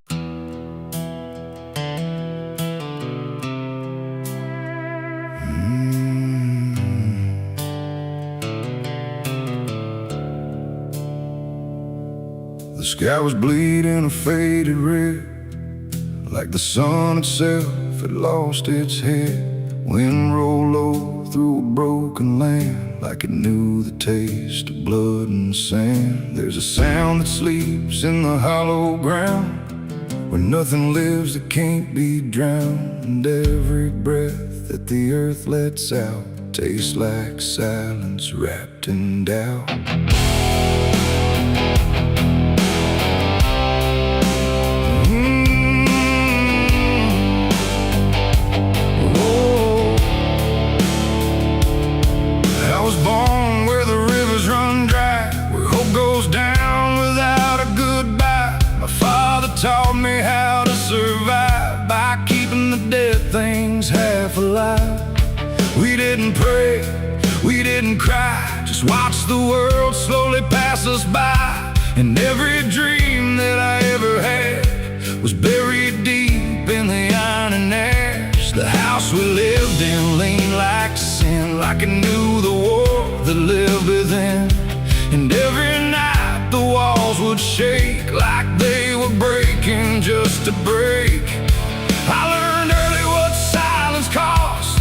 The sky was bleeding a faded red, like the sun itself had lost its head. Wind rolled low through a broken land, like it knew the taste of blood and sand. There's a sound that sleeps in the hollow ground, where nothing lives that can't be drowned. And every breath that the earth lets out tastes like silence wrapped in doubt. Taught me how to survive by keeping the dead things half alive. We didn't pray, we didn't cry, just watch the world slowly pass us by. And every dream that I ever had like it knew the war that lived within. And every night the walls would shake like they were breaking just to break. I learned early what silence cost,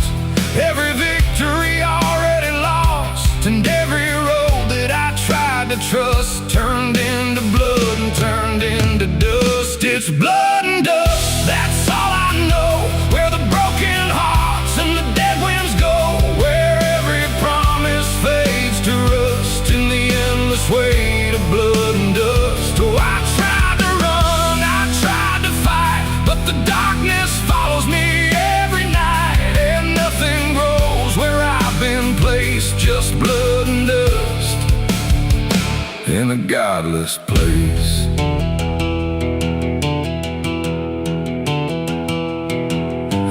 every victory already lost, and every road that I tried to trust turned into blood and turned into dust. It's blood and dust, that's all I know. Where the broken hearts and the dead winds go, where every promise fades to rust in the endless weight of blood and dust. Oh, I tried to run, I tried to fight, but the darkness follows me every night, and nothing grows where I've been placed, just blood and dust in a godless place.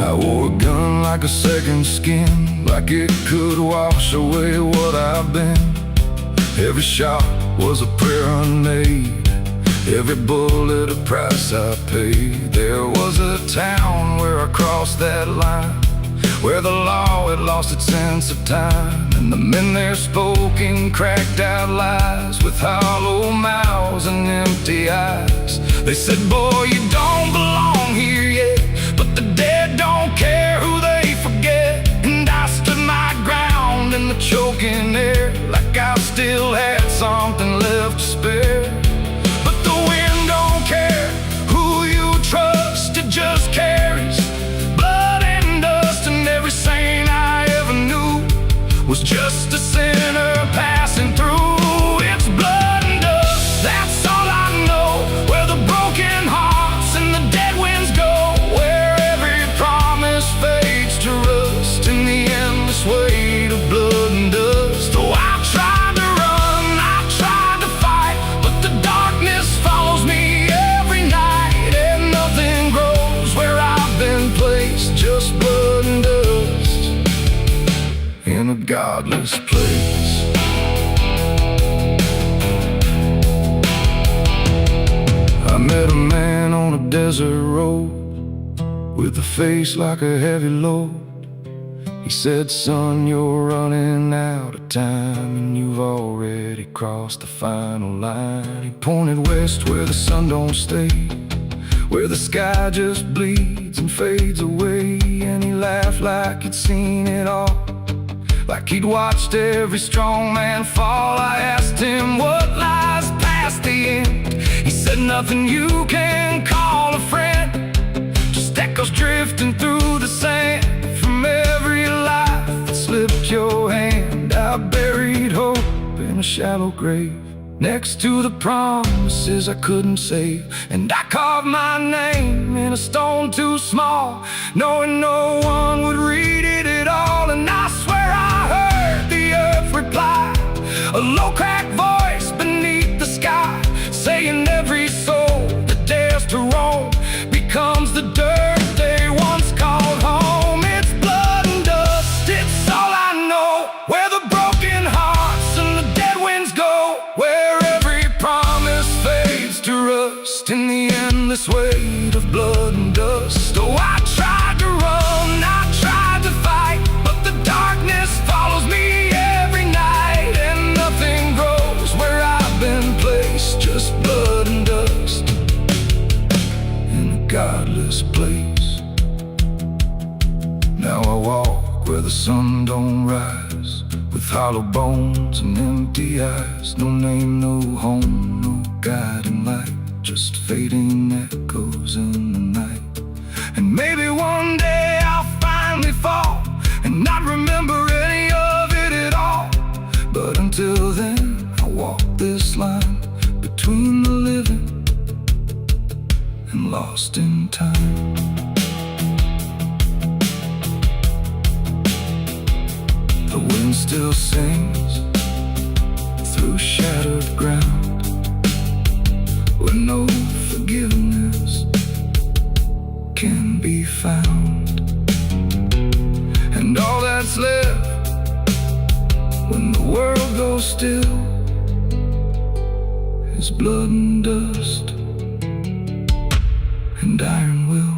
I wore a gun like a second skin, like it could wash away what I've been. Every shot was a prayer unmade, every bullet a price I paid. There was a town where I crossed that line, where the law had lost its sense of time, and the men there spoke in cracked out lies, with hollow mouths and empty eyes. They said, boy, you don't belong here yet, but the dead don't care who they forget. And I stood my ground in the choking air, like I still had something left to spare. But the wind don't care who you trust, it just carries blood and dust. And every saint I ever knew was just a sinner passing through. It's blood and dust, that's all I know. Where the broken hearts and the dead winds go, where every promise fades to rust in the endless weight of blood and dust. Oh, I tried to run, I tried to fight, but the darkness follows me every night, and nothing grows where I've been placed, just blood and dust in a godless place. I met a man on a desert road with a face like a heavy load. He said, son, you're running out of time, and you've already crossed the final line. He pointed west where the sun don't stay, where the sky just bleeds and fades away. And he laughed like he'd seen it all, like he'd watched every strong man fall. I asked him what lies past the end. He said, nothing you can call a friend, just echoes drifting through the sand from every life that slipped your hand. I buried hope in a shallow grave, next to the promises I couldn't save. And I carved my name in a stone too small, knowing no one would read it at all. And I swear I heard the earth reply, a low cracked voice beneath the sky, saying every soul that dares to roam becomes the dirt they once called home. It's blood and dust, it's all I know. Where the broken hearts and the dead winds go, where every promise fades to rust in the endless weight of blood and dust. Oh, I tried to run, I tried to fight, but the darkness follows me every night, and nothing grows where I've been placed, just blood and dust in a godless place. Now I walk where the sun don't rise, with hollow bones and empty eyes. No name, no home, no guiding light, just fading echoes in the night. And maybe one day I'll finally fall and not remember any of it at all. But until then, I walk this line between the living and lost in time. The wind still sings through shattered ground, where no forgiveness can be found. And all that's left when the world goes still is blood and dust and iron will.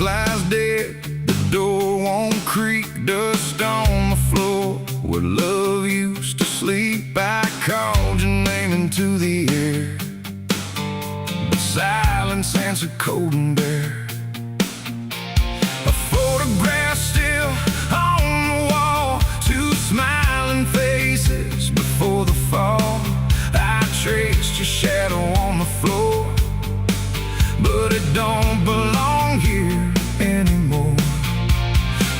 lies dead, the door won't creak, dust on the floor where love used to sleep. I called your name into the air, but silence answered cold and bare. A photograph still on the wall, two smiling faces before the fall. I traced your shadow on the floor, but it don't belong here anymore.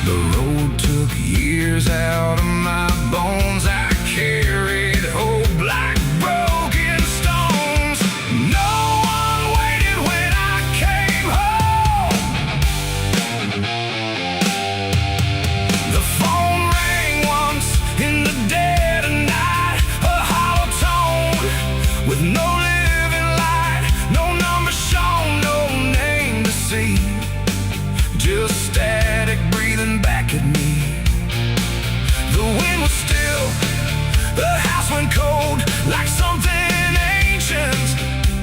The road took years out of my bones. I carried hope like broken stones. No one waited when I came home. The phone rang once in the dead of night, a hollow tone with no living light, no number shown, no name to see, just static breathing back at me. The wind was still, the house went cold, like something ancient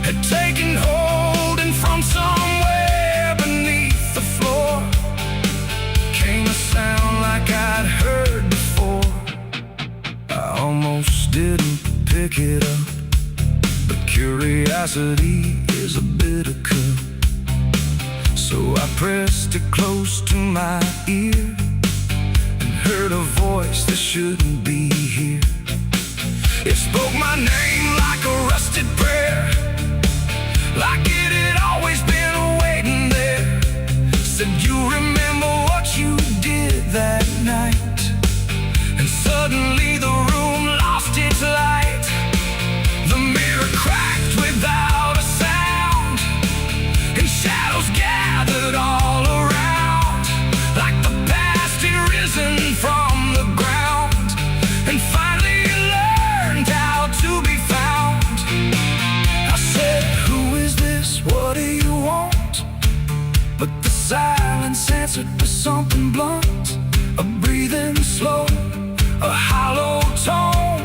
had taken hold, and from somewhere beneath the floor came a sound like I'd heard before. I almost didn't pick it up, but curiosity is a bitter cup. So I pressed it close to my ear and heard a voice that shouldn't be here. It spoke my name like a rusted prayer, like it had always been waiting there. Said, you remember what you did that night? And suddenly the room lost its light. The mirror cracked without a sound, and shadows gathered all around, like the past had risen from the ground and finally learned how to be found. I said, who is this? What do you want? But the silence answered with something blunt, a breathing slow, a hollow tone,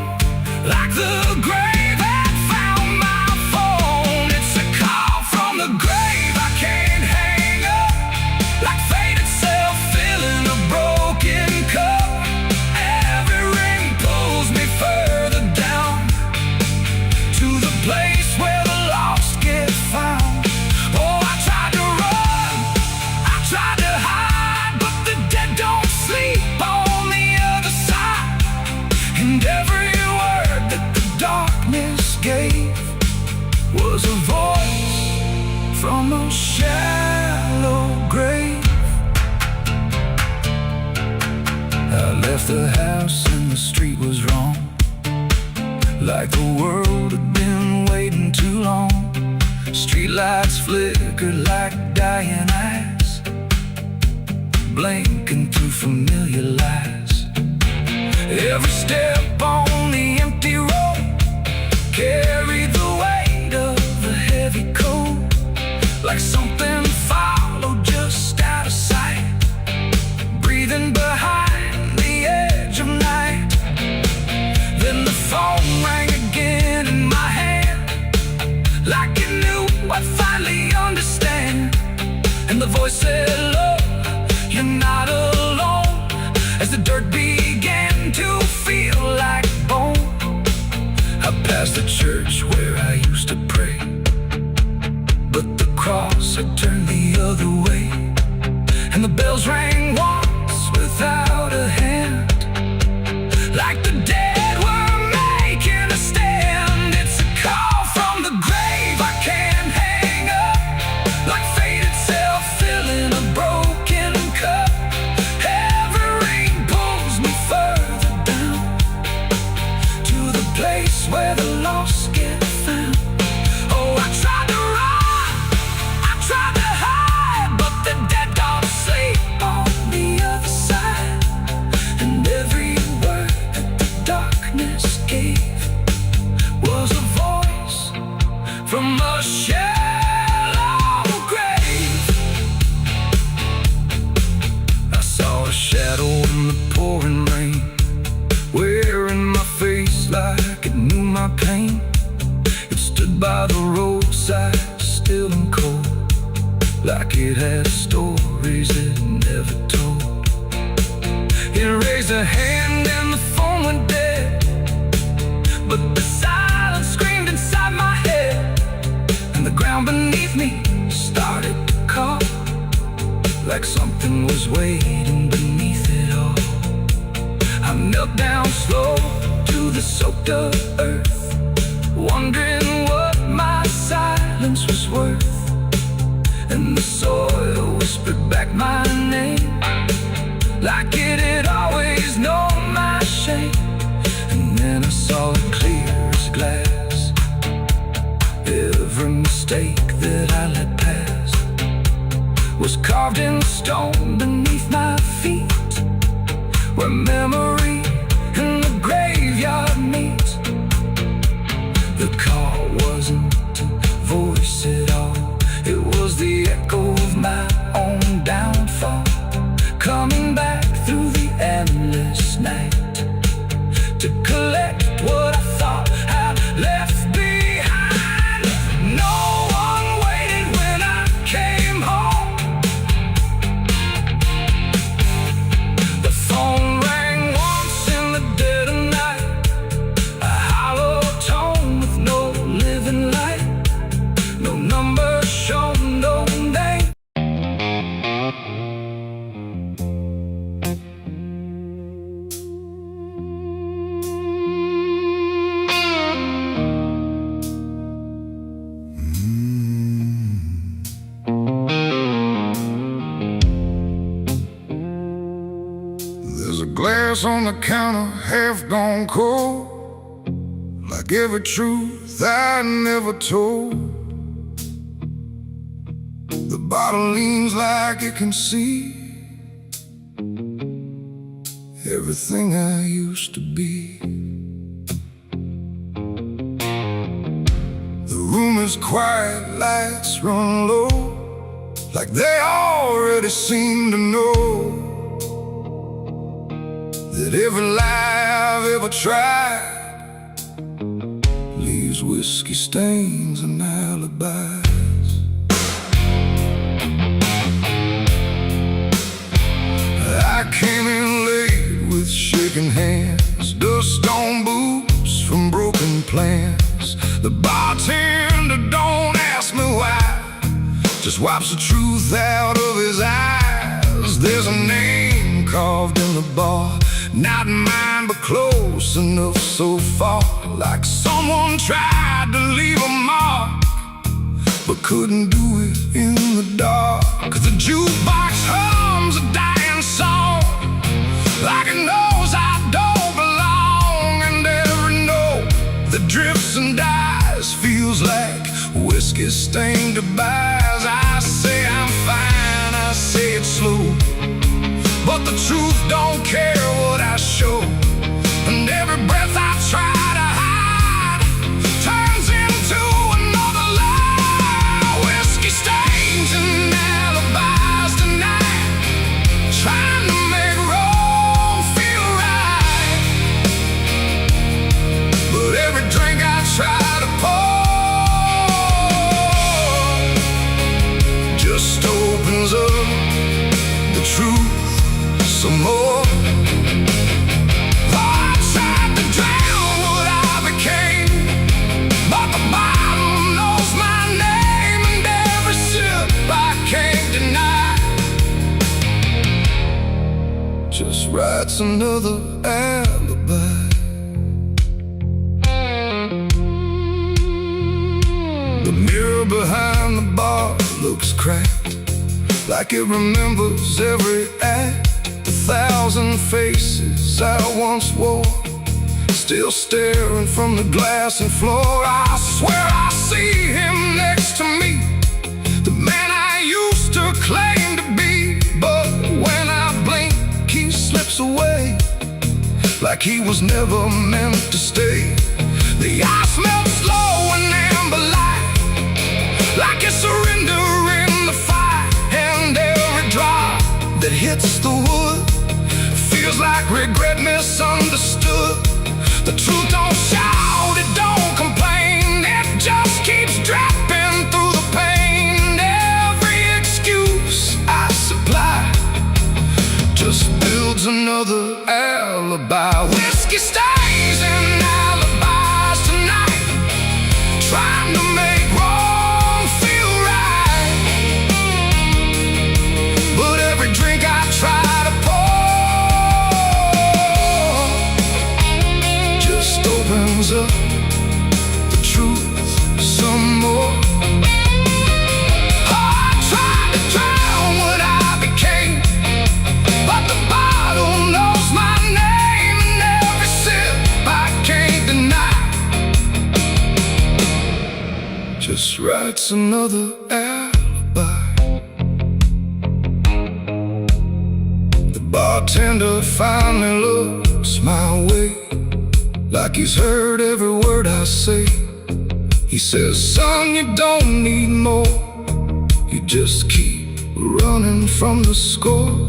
like the grave had found my phone. It's a call from the grave I can't hang up, like fate itself filling a broken cup. Every ring pulls me further down to the place where the lost get found. Oh, I tried to run, I tried to hide, but the dead don't sleep on the other side. And every word that the darkness gave was a voice from a shallow grave. I left the house and the street was wrong, like the world had been waiting too long. Streetlights flickered like dying eyes, blinking through familiar lies. Every step on the empty road carried the weight of a heavy coat, like something followed just out of sight, breathing behind the edge of night. Then the phone rang again in my hand, like it knew I'd finally understand. And the voice said, look, you're not alone, as the dirt began to feel like bone. I passed the church where I used to pray, but the cross had turned the other way. And the bells rang once without a hand, like the dead were making a stand. It's a call from the grave I can't hang up, like fate itself filling a broken cup. Every ring pulls me further down to the place where the lost get found. Oh, I tried to run, I tried to hide, but the dead don't sleep on the other side. And every word that the darkness gave was a voice from a shallow grave. I saw a shadow in the pouring rain, wearing my face like it knew my pain. It stood by the roadside, still and cold, like it had stories it never told. It raised a hand and the phone went dead, but the silence screamed inside my head, and the ground beneath me started to call, like something was waiting beneath it all. I knelt down slow to the soaked up earth, wondering what my silence was worth. And the soil whispered back my name, like it had always known my shame. And then I saw it clear as glass. Every mistake that I let pass was carved in stone beneath my feet, where memory and the graveyard meet. The call wasn't a voice at all, it was the echo of my own downfall, coming back through the endless night to collect what I thought I'd left behind. No one waited when I came home. The phone rang once in the dead of night, a hollow tone with no living light, no number shown, no name. There's a glass on the counter, half gone cold, like every truth I never told. The bottle leans like it can see everything I used to be. The room is quiet, lights run low, like they already seem to know that every lie I've ever tried leaves whiskey stains and alibis. I came in late with shaking hands, dust on boots from broken plans. The bartender don't ask me why, just wipes the truth out of his eyes. There's a name carved in the bar, not mine but close enough so far, like someone tried to leave a mark but couldn't do it in the dark. The jukebox hums a dying song, like it knows I don't belong, and every note that drifts and dies feels like whiskey stained goodbyes. I say I'm fine, I say it slow, but the truth don't care what I show, and every breath I try to hide turns into another lie. Whiskey stains and alibis tonight, trying to make wrong feel right. But every drink I try to pour just opens up the truth some more. I tried to drown what I became, but the bottle knows my name, and every sip I can't deny just writes another alibi. The mirror behind the bar looks cracked, like it remembers every act. 1,000 faces I once wore, still staring from the glass and floor. I swear I see him next to me, the man I used to claim to be. But when I blink, he slips away, like he was never meant to stay. The ice melts slow and amber light, like it's surrendering the fight, and every drop that hits the wood feels like regret misunderstood. The truth don't shout, it don't complain, it just keeps dropping through the pain. Every excuse alibi. Whiskey stains and alibis tonight, trying to make wrong feel right. But every drink I try to pour just opens up the truth some more. Just writes another alibi. The bartender finally looks my way, like he's heard every word I say. He says, son, you don't need more, you just keep running from the score.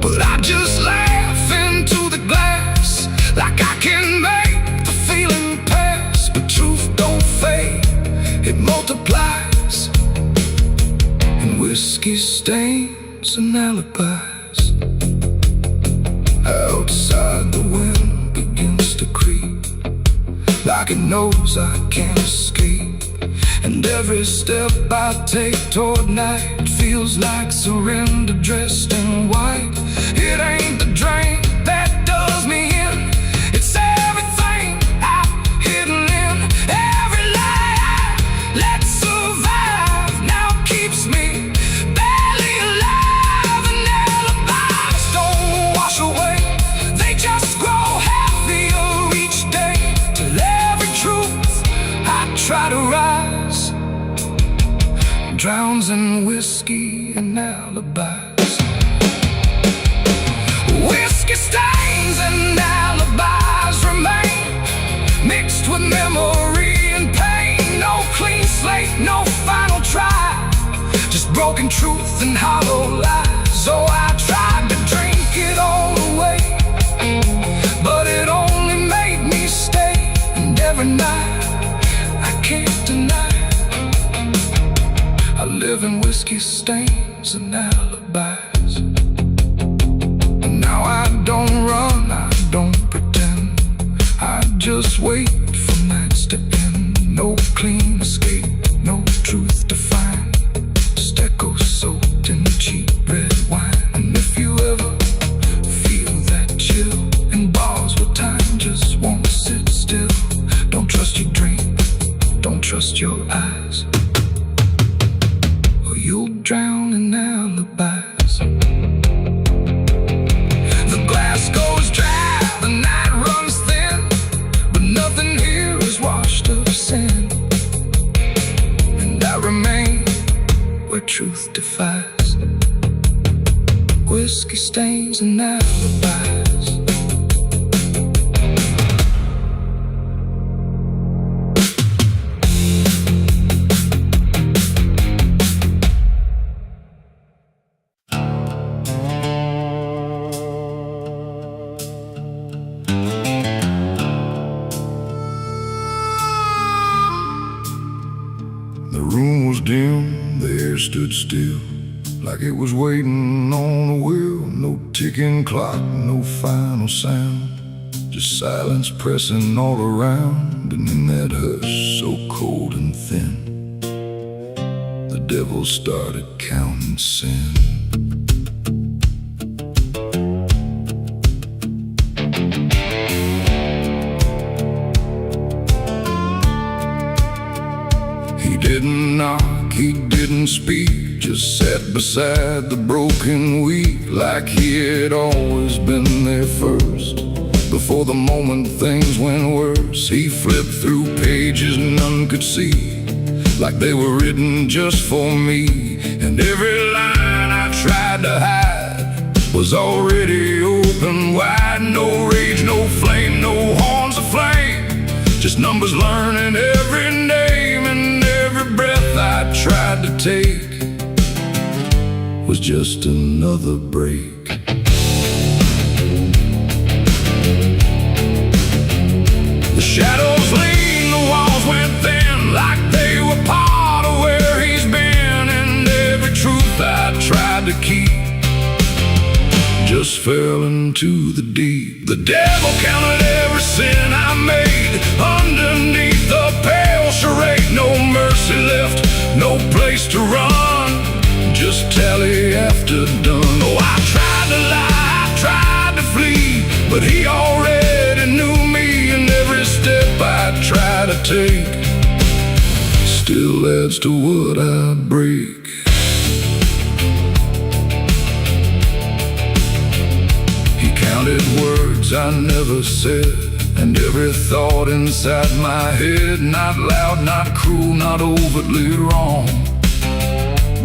But I just laugh into the glass, like I can make the feeling pass. But truth don't fade, it multiplies, and whiskey stains and alibis. Outside the wind begins to creep, like it knows I can't escape. And every step I take toward night feels like surrender dressed in white. It ain't the drink that does me in, it's everything I've hidden in. Every lie I let survive now keeps me barely alive. And alibis don't wash away, they just grow heavier each day, till every truth I try to rise drowns in whiskey and alibis. Whiskey stains and alibis remain, mixed with memory and pain. No clean slate, no final try, just broken truth and hollow lies. So I tried to drink it all away, but it only made me stay. And every night I can't deny, I live in whiskey stains and alibis. And now I don't run, I don't pretend, I just wait for nights to end. No clean escape, no truth to find, just echoes soaked in cheap red wine. And if you ever feel that chill in bars where time just won't sit still, don't trust your dream, don't trust your eyes, you'll drown in alibis. The glass goes dry, the night runs thin, but nothing here is washed of sin. And I remain where truth defies, whiskey stains and alibis. The room was dim, the air stood still, like it was waiting on a wheel. No ticking clock, no final sound, just silence pressing all around. And in that hush so cold and thin, the devil started counting sin. He didn't knock, he didn't speak, just sat beside the broken wheat, like he had always been there first. Before the moment things went worse, he flipped through pages none could see, like they were written just for me. And every line I tried to hide was already open wide. No rage, no flame, no horns of flame, just numbers learning every name. And every breath I tried to take was just another break. The shadows lean, the walls went thin, like they were part of where he's been. And every truth I tried to keep just fell into the deep. The devil counted every sin I made underneath the pale charade. No mercy left, no place to run, just tally after done. Oh, I tried to lie, I tried to flee, but he already knew me, and every step I try to take still adds to what I break. He counted words I never said, and every thought inside my head. Not loud, not cruel, not overtly wrong,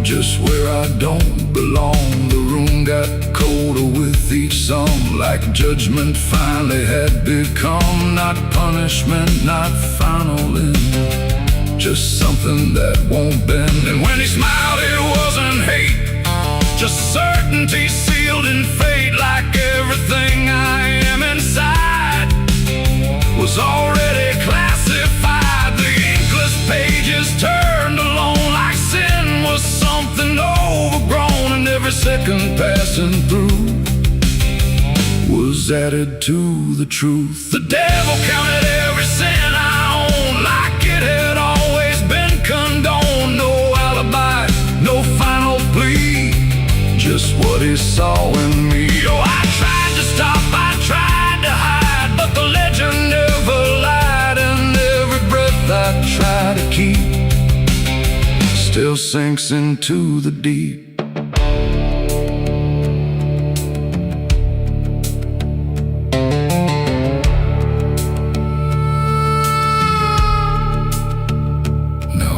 just where I don't belong. The room got colder with each song, like judgment finally had become. Not punishment, not final end, just something that won't bend. And when he smiled, it wasn't hate, just certainty sealed in fate. Like everything I am inside was already classified. The inkless pages turned alone, like sin was something overgrown, and every second passing through was added to the truth. The devil counted every sin I own, like it had always been condoned. No alibi, no final plea, just what he saw in me. Oh, I tried to stop, I tried to hide, but the legend never lied, and every breath I try to keep still sinks into the deep.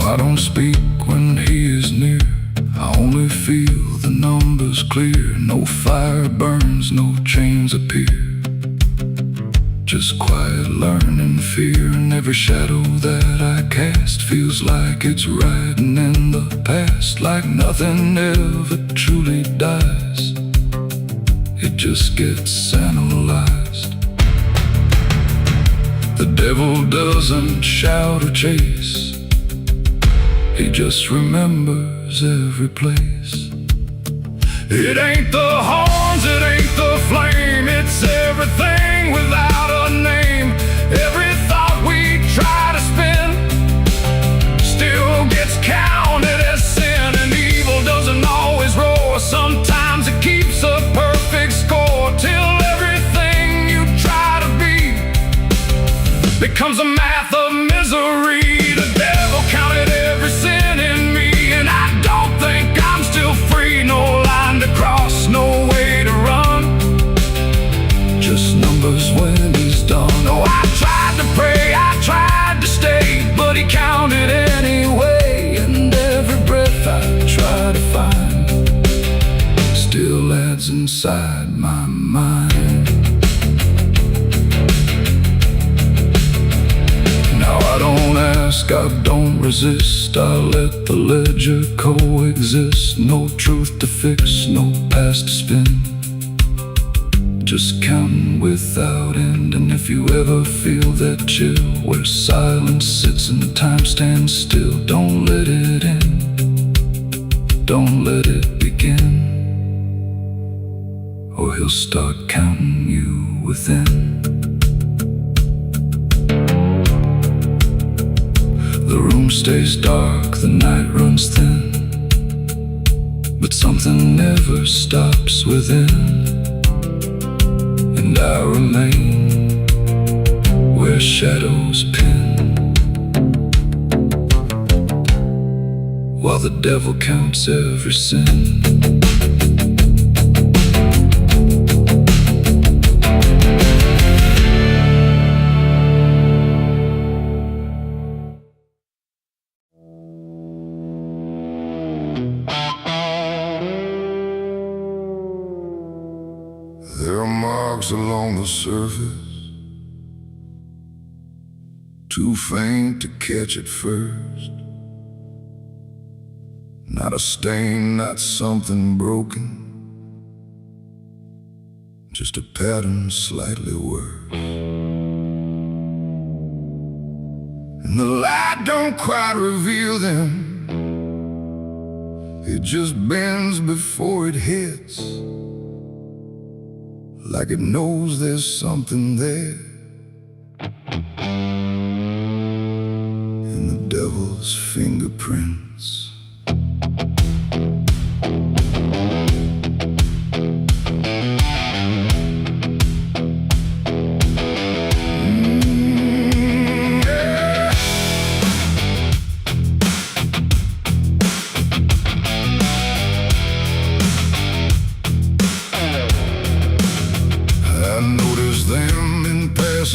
I don't speak when he is near, I only feel the numbers clear. No fire burns, no chains appear, just quiet learning fear. And every shadow that I cast feels like it's riding in the past, like nothing ever truly dies, it just gets analyzed. The devil doesn't shout or chase, he just remembers every place. It ain't the horns, it ain't the flame, it's everything without a name. Every thought we try to spin still gets counted as sin. And evil doesn't always roar, sometimes it keeps a perfect score, till everything you try to be becomes a math of misery. The devil counted every sin in me, and I don't think I'm still free. No line to cross, no way to run, just numbers when he's done. Oh, I tried to pray, I tried to stay, but he counted anyway. And every breath I try to find still adds inside my mind. Now I don't ask, I don't resist, I let the ledger coexist. No truth to fix, no past to spin, just counting without end. And if you ever feel that chill where silence sits and time stands still, don't let it end, don't let it begin, or he'll start counting you within. The room stays dark, the night runs thin, but something never stops within. And I remain where shadows pin, while the devil counts every sin. There are marks along the surface, too faint to catch at first. Not a stain, not something broken, just a pattern slightly worse. And the light don't quite reveal them, it just bends before it hits. like it knows there's something there. In the devil's fingerprints.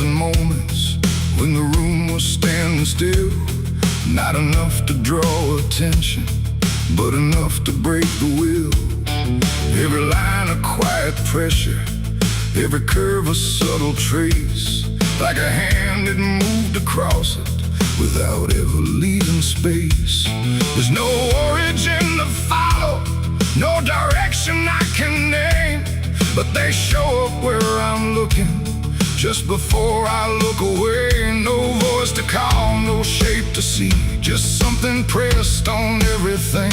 Moments when the room was standing still, not enough to draw attention, but enough to break the will. Every line a quiet pressure, every curve a subtle trace, like a hand that moved across it without ever leaving space. There's no origin to follow, no direction I can name, but they show up where I'm looking just before I look away. No voice to call, no shape to see, just something pressed on everything.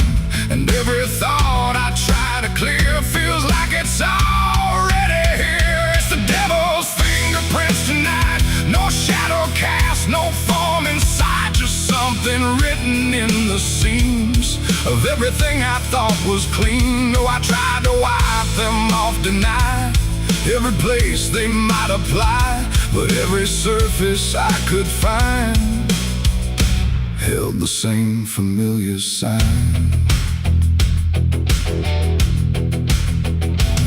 And every thought I try to clear feels like it's already here. It's the devil's fingerprints tonight. No shadow cast, no form inside, just something written in the seams of everything I thought was clean. Though I tried to wipe them off, deny every place they might apply, but every surface I could find held the same familiar sign.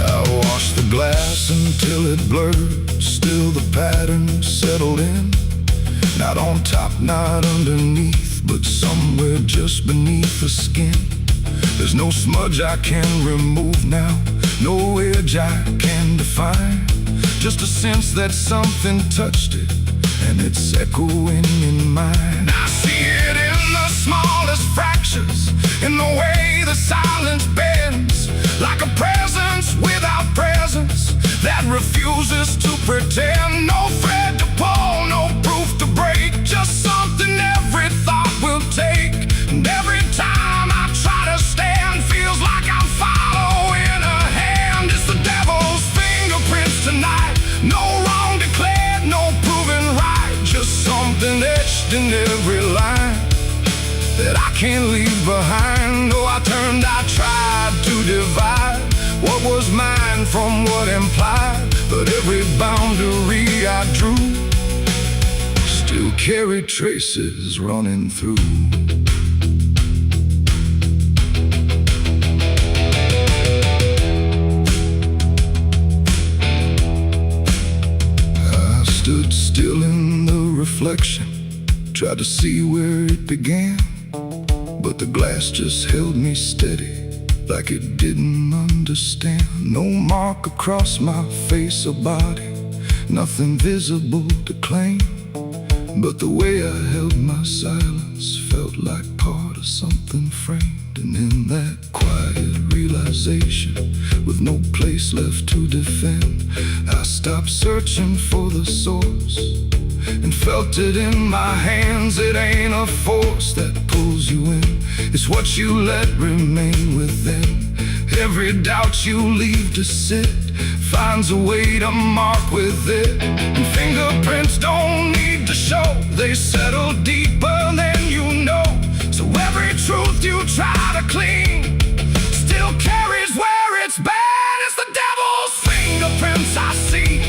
I washed the glass until it blurred, still the pattern settled in. Not on top, not underneath, but somewhere just beneath the skin. There's no smudge I can remove now, no edge I can define, just a sense that something touched it, and it's echoing in mine. I see it in the smallest fractures, in the way the silence bends, like a presence without presence that refuses to pretend. No thread to pull, no proof to break, just something every thought will take. And every time I try to stand, feels like I'm following a hand. It's the devil's fingerprints tonight. No wrong declared, no proven right, just something etched in every line that I can't leave behind. Though I turned, I tried to divide what was mine from what implied, but every boundary I drew still carried traces running through. Stood still in the reflection, tried to see where it began, but the glass just held me steady, like it didn't understand. No mark across my face or body, nothing visible to claim, but the way I held my silence felt like part of something framed. And in that quiet realization, with no place left to defend, I stopped searching for the source and felt it in my hands. It ain't a force that pulls you in, it's what you let remain within. Every doubt you leave to sit finds a way to mark with it. And fingerprints don't need to show, they settle deeper than you know. So every truth you try to clean still carries where it's been. It's the devil's fingerprints I see,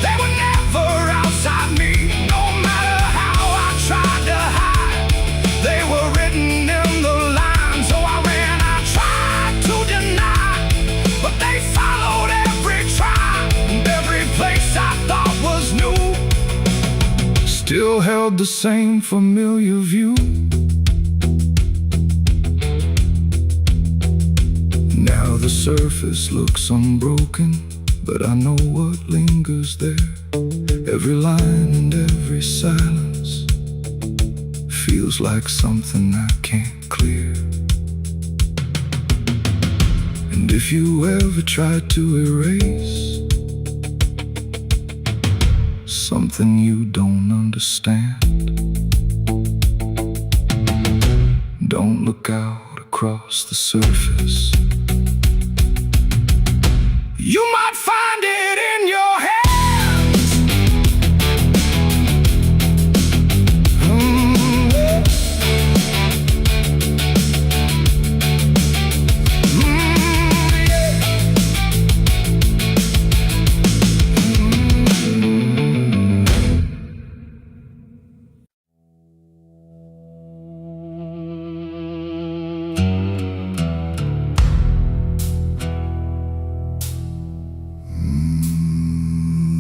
they were never outside me. No matter how I tried to hide, they were written in the line. So I ran, I tried to deny, but they followed every try. And every place I thought was new still held the same familiar view. Now the surface looks unbroken, but I know what lingers there. Every line and every silence feels like something I can't clear. And if you ever try to erase something you don't understand, don't look out across the surface. You might find it in your hands.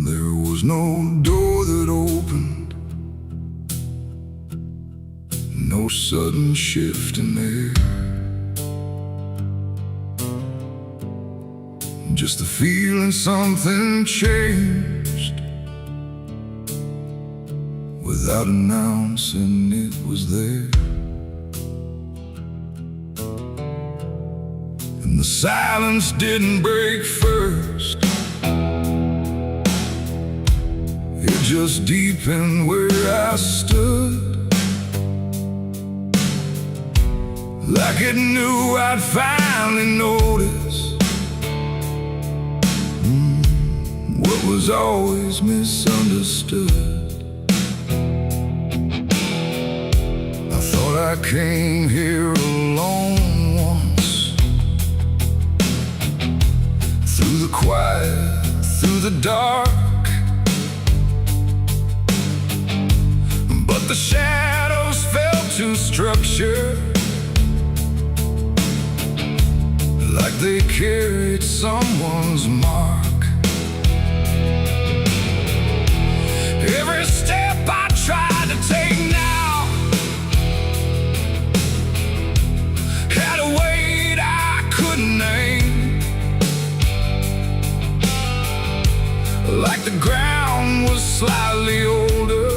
There was no door that opened, no sudden shift in there, just the feeling something changed without announcing it was there. And the silence didn't break first, it just deepened where I stood, like it knew I'd finally notice what was always misunderstood. I thought I came here alone once, through the quiet, through the dark, but the shadows fell to structure, like they carried someone's mark. Every step I tried to take now had a weight I couldn't name, like the ground was slightly older,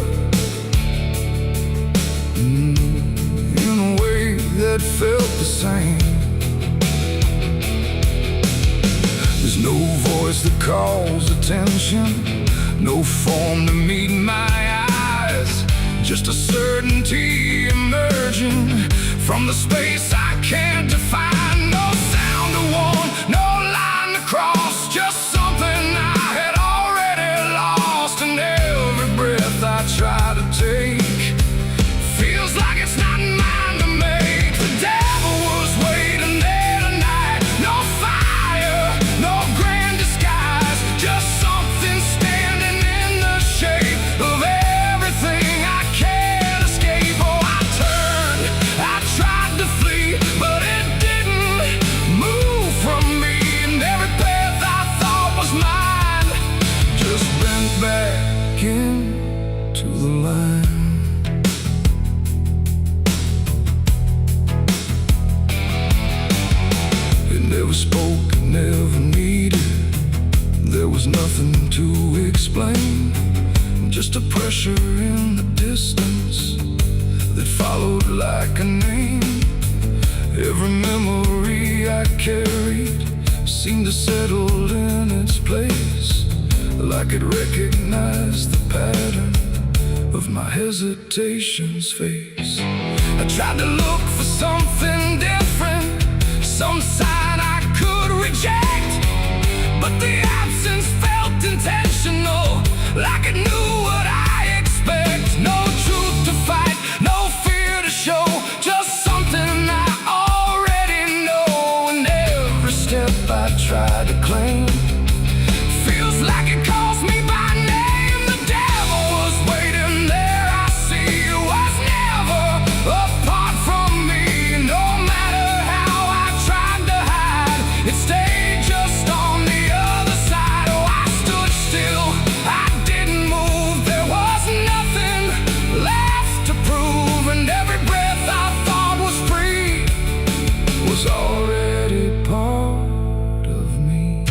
in a way that felt the same. There's no voice that calls attention, no form to meet my eyes, just a certainty emerging from the space I can't define. No sound to warn, no line to cross, just something I had already lost. And every breath I try to take feels like it's not mine to make. The devil was waiting there tonight. No fire, no grand disguise, just something standing in the shape of everything I can't escape. Oh, I turned, I tried to flee, but it didn't move from me. And every path I thought was mine just bent back into the line. Never spoke, never needed. There was nothing to explain, just a pressure in the distance that followed like a name. Every memory I carried seemed to settle in its place, like it recognized the pattern of my hesitation's face. I tried to look for something different, some sign I could reject, but the absence felt intentional, like it knew what I expect. No truth to fight, no fear to show, just something I already know. And every step I try to claim feels like it calls me by name. The devil was waiting there, I see, was never apart from me. No matter how I tried to hide, it stayed just on the other side. Oh, I stood still, I didn't move, there was nothing left to prove. And every breath I thought was free was already part of me.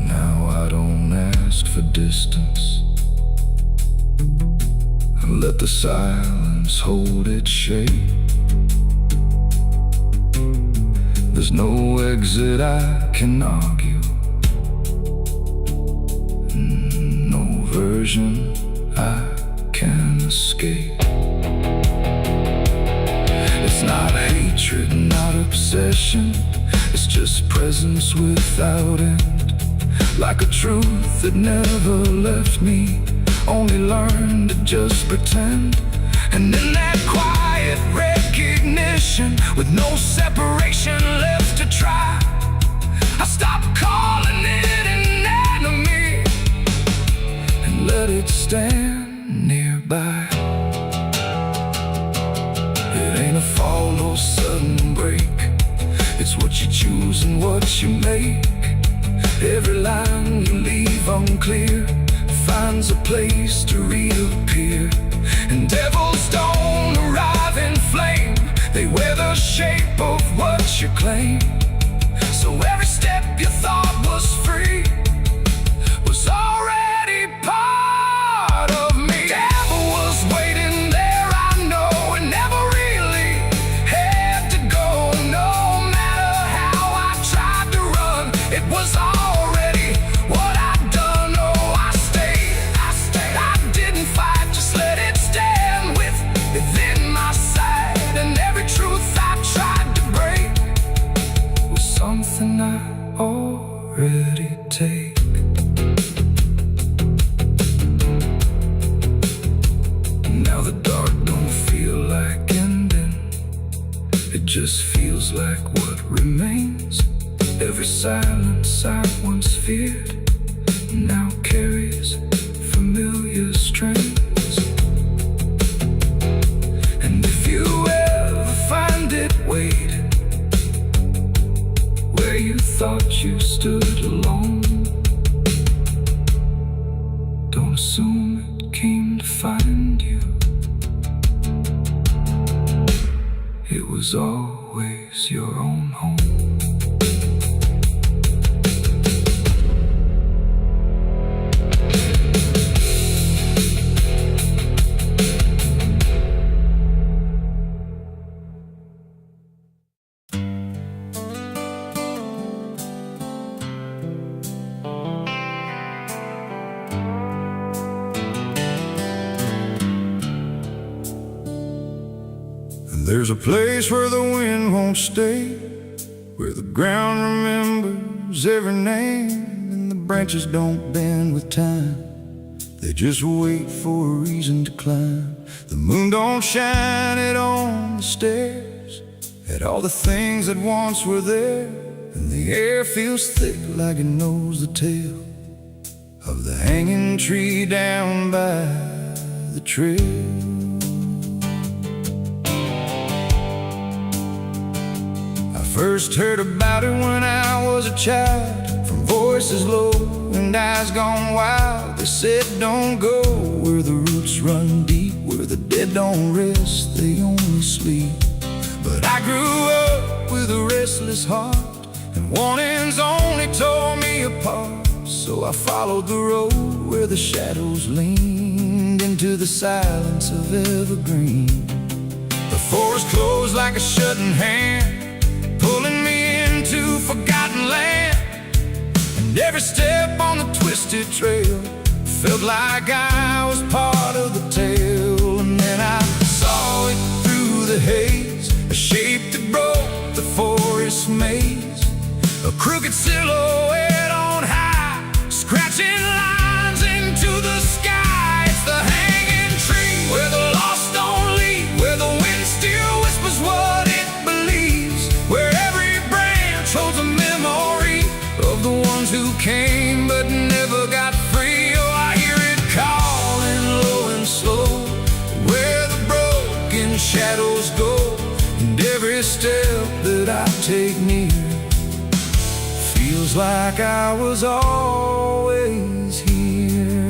Now I don't ask for distance, I let the silence hold its shape. There's no exit I can argue, no version I can escape. It's not hate hatred, not obsession. It's just presence without end. Like a truth that never left me, only learned to just pretend. And in that quiet recognition, with no separation left to try, I stopped calling it an enemy and let it stand nearby. It ain't a fall or sudden break, it's what you choose and what you make. Every line you leave unclear finds a place to reappear. And devils don't arrive in flame, they wear the shape of what you claim. So every step you thought was free was already part of me. Devil was waiting there, I know, and never really had to go. No matter how I tried to run, it was already what I'd done. Oh, I stayed, I didn't fight, just let it stand within my sight. And every truth I tried to break was something I already take. Now the dark don't feel like ending, it just feels like what remains. Every silence I once feared now carries familiar strains. And if you ever find it waiting where you thought you stood alone, don't assume it came to find you. It was always your own home. There's a place where the wind won't stay, where the ground remembers every name, and the branches don't bend with time, they just wait for a reason to climb. The moon don't shine it on the stairs at all the things that once were there, and the air feels thick like it knows the tale of the hanging tree down by the trail. First heard about it when I was a child, from voices low and eyes gone wild. They said don't go where the roots run deep, where the dead don't rest, they only sleep. But I grew up with a restless heart, and warnings only tore me apart. So I followed the road where the shadows leaned into the silence of evergreen. The forest closed like a shutting hand, pulling me into forgotten land. And every step on the twisted trail felt like I was part of the tale. And then I saw it through the haze, a shape that broke the forest maze, a crooked silhouette on high, scratching lines into the sky. It's the hanging tree where the lost don't leave, where the wind still whispers what it believes, where every branch holds a memory of the ones who came but never got free. Oh, I hear it calling low and slow, where the broken shadows go. And every step that I take near feels like I was always here.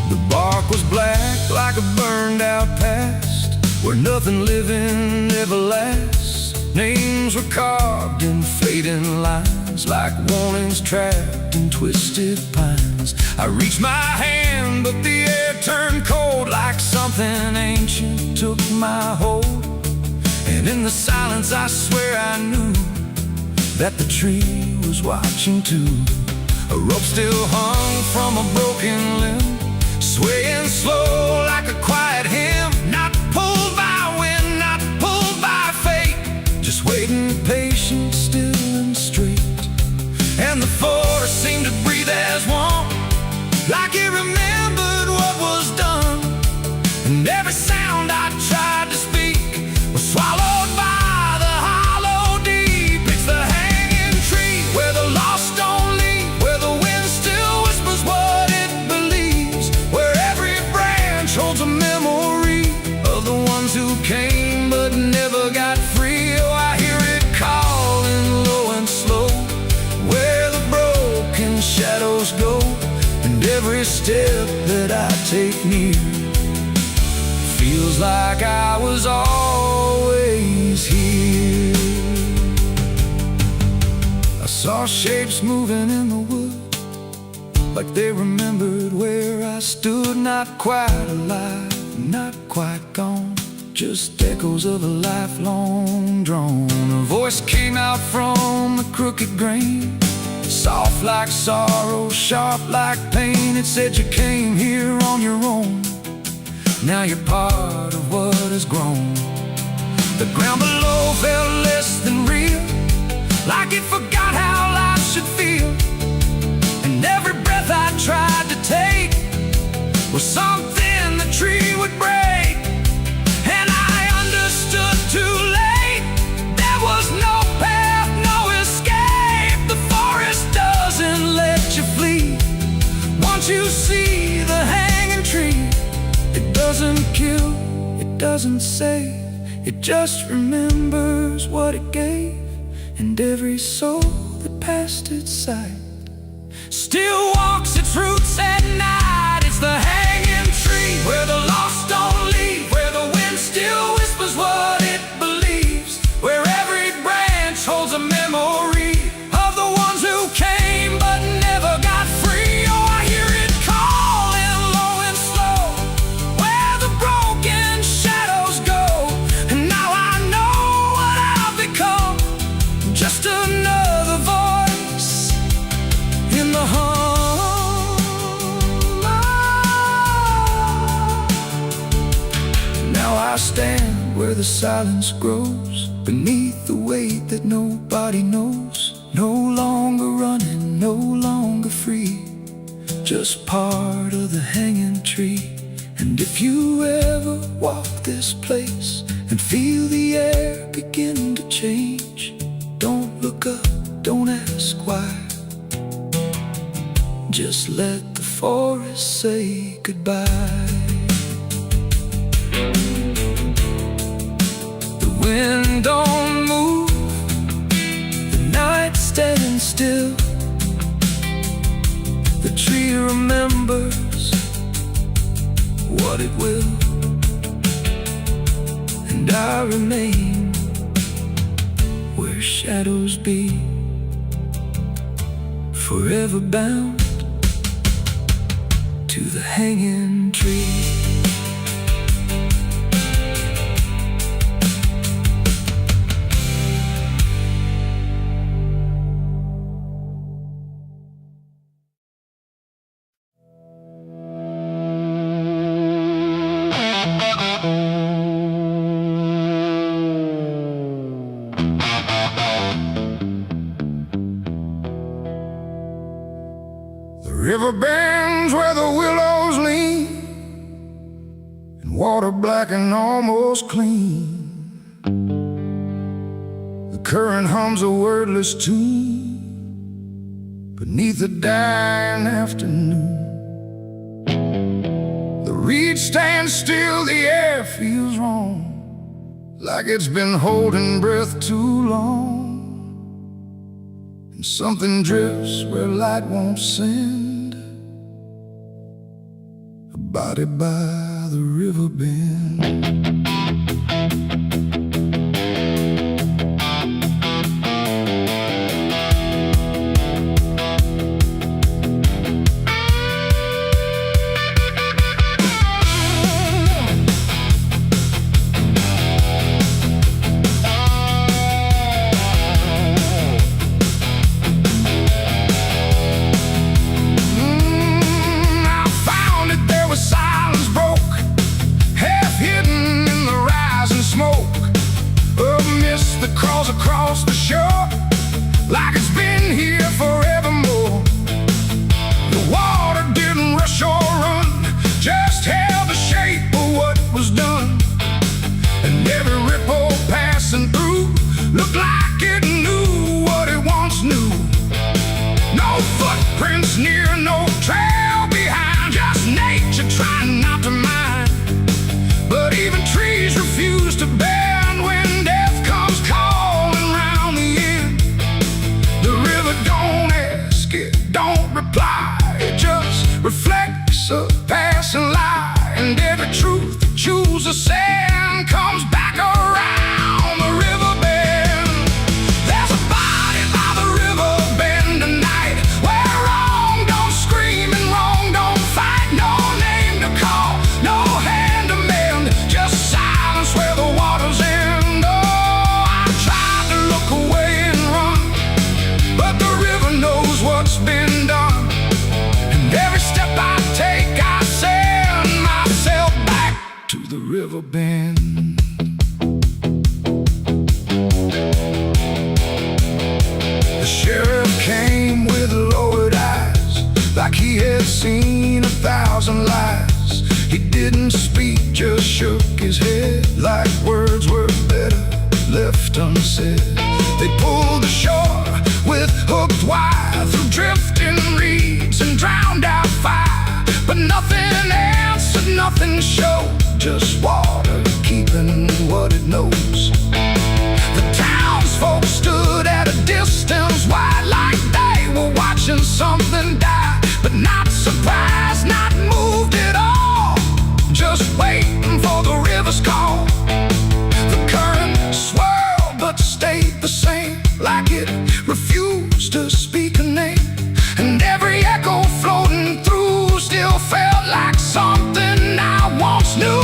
The bark was black like a burned out past, where nothing living ever lasts. Names were carved in fading lines, like warnings trapped in twisted pines. I reached my hand, but the air turned cold, like something ancient took my hold. And in the silence I swear I knew that the tree was watching too. A rope still hung from a broken limb, swaying slow like a quiet hymn. every step that I take near feels like I was always here. I saw shapes moving in the wood, like they remembered where I stood. Not quite alive, not quite gone, just echoes of a lifelong drone. A voice came out from the crooked grain, soft like sorrow, sharp like pain. It said you came here on your own, now you're part of what has grown. The ground below felt less than real, like it forgot how life should feel. And every breath I tried to take was something the tree would break. And I understood too late, there was no path, no escape. The forest doesn't let you flee. Once you see the hanging tree, it doesn't kill, it doesn't save, it just remembers what it gave. And every soul that passed its sight still walks its roots at night. It's the hanging tree where the lost don't leave, where the wind still whispers what it believes, where every branch holds a memory of the ones who came but never got free. Oh, I hear it calling low and slow, where the broken shadows go. And now I know what I've become, just another voice in the hum. Now I stand where the silence grows, beneath the weight that nobody knows. No longer running, no longer free, just part of the hanging tree. And if you ever walk this place and feel the air begin to change, don't look up, don't ask why, just let the forest say goodbye. The wind don't move, the night standing still. The tree remembers what it will, and I remain where shadows be, forever bound to the hanging tree. The river bends where the willows lean, and water black and almost clean. The current hums a wordless tune beneath the dying afternoon. The reed stands still, the air feels wrong, like it's been holding breath too long. And something drifts where light won't send, a body by the river bend. Silence broke, half hidden river bend. The sheriff came with lowered eyes, like he had seen 1,000 lies. He didn't speak, just shook his head, like words were better left unsaid. They pulled ashore with hooked wire through drifting reeds and drowned out fire, but nothing answered, nothing showed, just water keeping what it knows. The townsfolk stood at a distance wide, like they were watching something die, but not surprised, not moved at all, just waiting for the river's call. The current swirled but stayed the same, like it refused to speak a name, and every echo floating through still felt like something I once knew.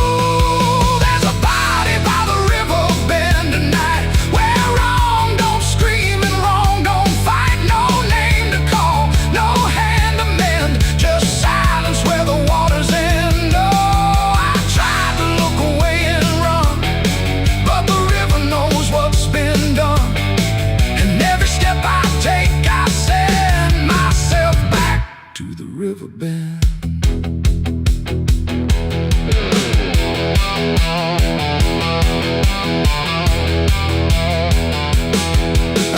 There's a body by the river bend tonight, where wrong don't scream and wrong don't fight. No name to call, no hand to mend, just silence where the waters end. Oh, I tried to look away and run, but the river knows what's been done, and every step I take I send myself back to the river bend.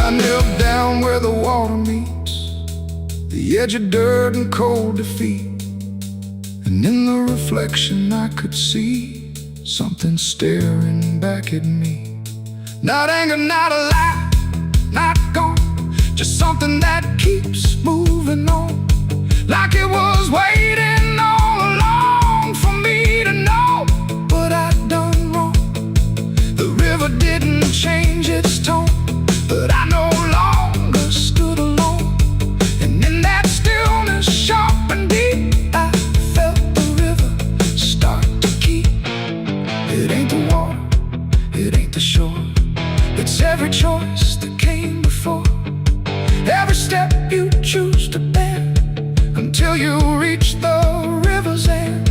I knelt down where the water meets the edge of dirt and cold defeat, and in the reflection I could see something staring back at me. Not anger, not a lie, not gone, just something that keeps moving on, like it was waiting all along for me to know what I'd done wrong. The river didn't change its tone, but I no longer stood alone, and in that stillness sharp and deep, I felt the river start to keep. It ain't the water, it ain't the shore, it's every choice that came before, every step you choose to bend, until you reach the river's end.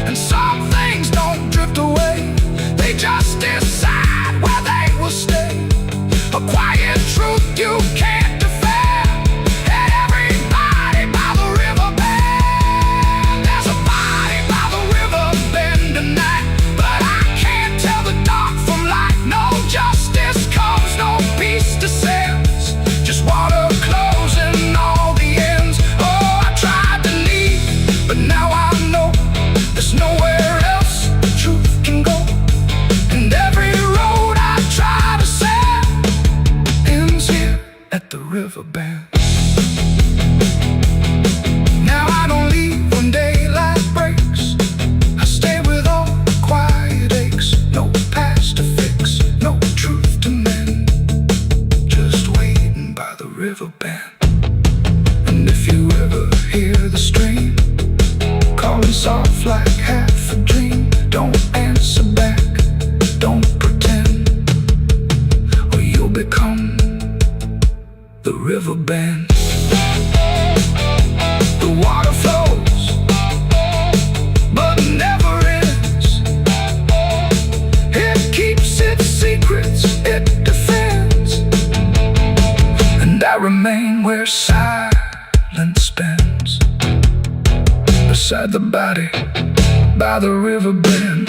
And some things don't drift away, they just decide where they will stay. A quiet truth you can't defend. Everybody by the river bend. There's a body by the river bend tonight, but I can't tell the dark from light. No justice comes, no peace descends, just water closing all the ends. Oh, I tried to leave, but now I know there's nowhere else the truth can go, and every road I try to set ends here at the river bend. Now I don't leave when daylight breaks, I stay with all the quiet aches. No past to fix, no truth to mend, just waiting by the river bend. And if you ever hear the stream calling soft like half a dream, don't answer back, don't pretend, or you'll become the river bend. The water flows, but never ends. It keeps its secrets, it defends, and I remain where silence bends, beside the body by the river bend.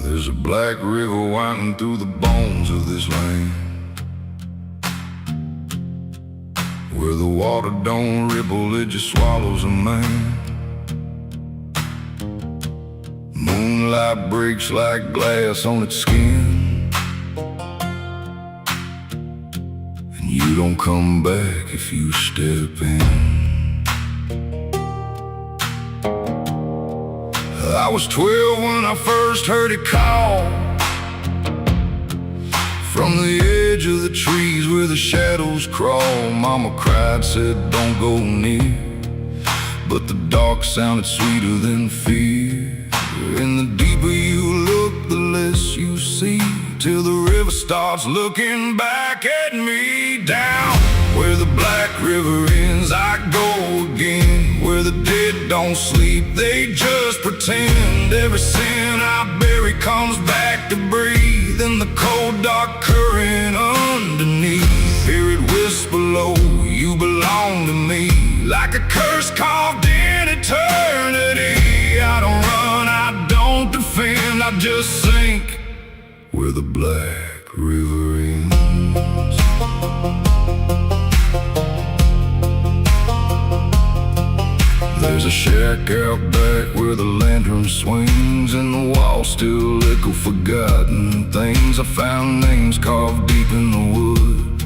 There's a black river winding through the bones of this land, where the water don't ripple, it just swallows a man. Moonlight breaks like glass on its skin, and you don't come back if you step in. I was 12 when I first heard it call, From the edge of the trees where the shadows crawl, Mama cried, said don't go near. But the dark sounded sweeter than fear. And the deeper you look, the less you see, till the river starts looking back at me. Down where the black river ends, I go again. Where the dead don't sleep, they just pretend. Every sin I bury comes back to breathe in the cold dark current underneath. Hear it whisper low, you belong to me, like a curse carved in eternity. I don't run, I don't defend, I just sink where the black river ends. There's a shack out back where the lantern swings, and the walls still echo forgotten things. I found names carved deep in the wood,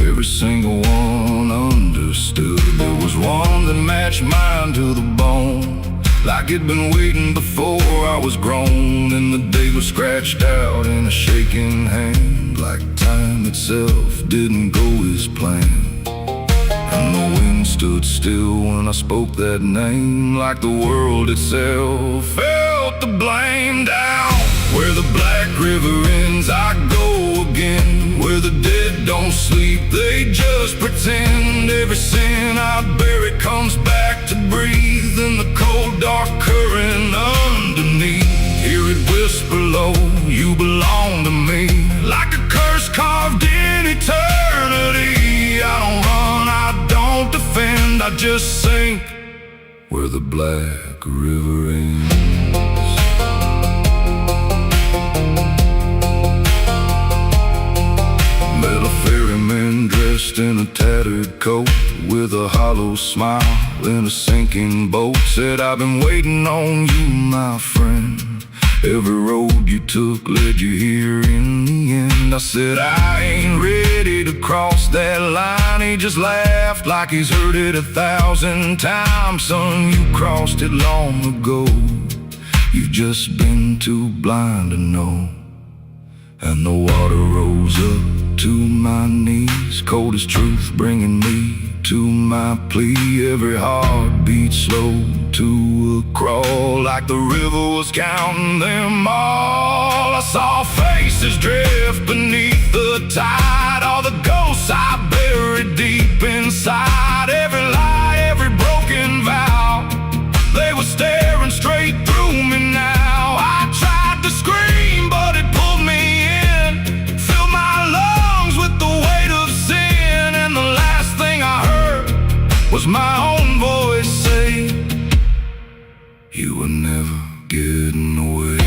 every single one understood. There was one that matched mine to the bone, like it'd been waiting before I was grown. And the day was scratched out in a shaking hand, like time itself didn't go as planned. And the wind stood still when I spoke that name, like the world itself felt the blame. Down where the black river ends, I go again. Where the dead don't sleep, they just pretend. Every sin I bury comes back to breathe in the cold dark current underneath. Hear it whisper low, you belong to me, like a curse carved in eternity. I don't run, I don't defend, I just sink where the black river ends. Met a ferryman dressed in a tattered coat, with a hollow smile in a sinking boat. Said, I've been waiting on you, my friend. Every road you took led you here in the end. I said, I ain't ready to cross that line. He just laughed like he's heard it 1,000 times. Son, you crossed it long ago, you've just been too blind to know. And the water rose up to my knees, cold as truth, bringing me to my plea. Every heartbeat slow to a crawl, like the river was counting them all. I saw faces drift beneath the tide, all the ghosts I buried deep inside. Every lie, every broken vow, they were staring straight through me now. I tried to scream, but it pulled me in, filled my lungs with the weight of sin. And the last thing I heard was my own voice say, you were never getting away.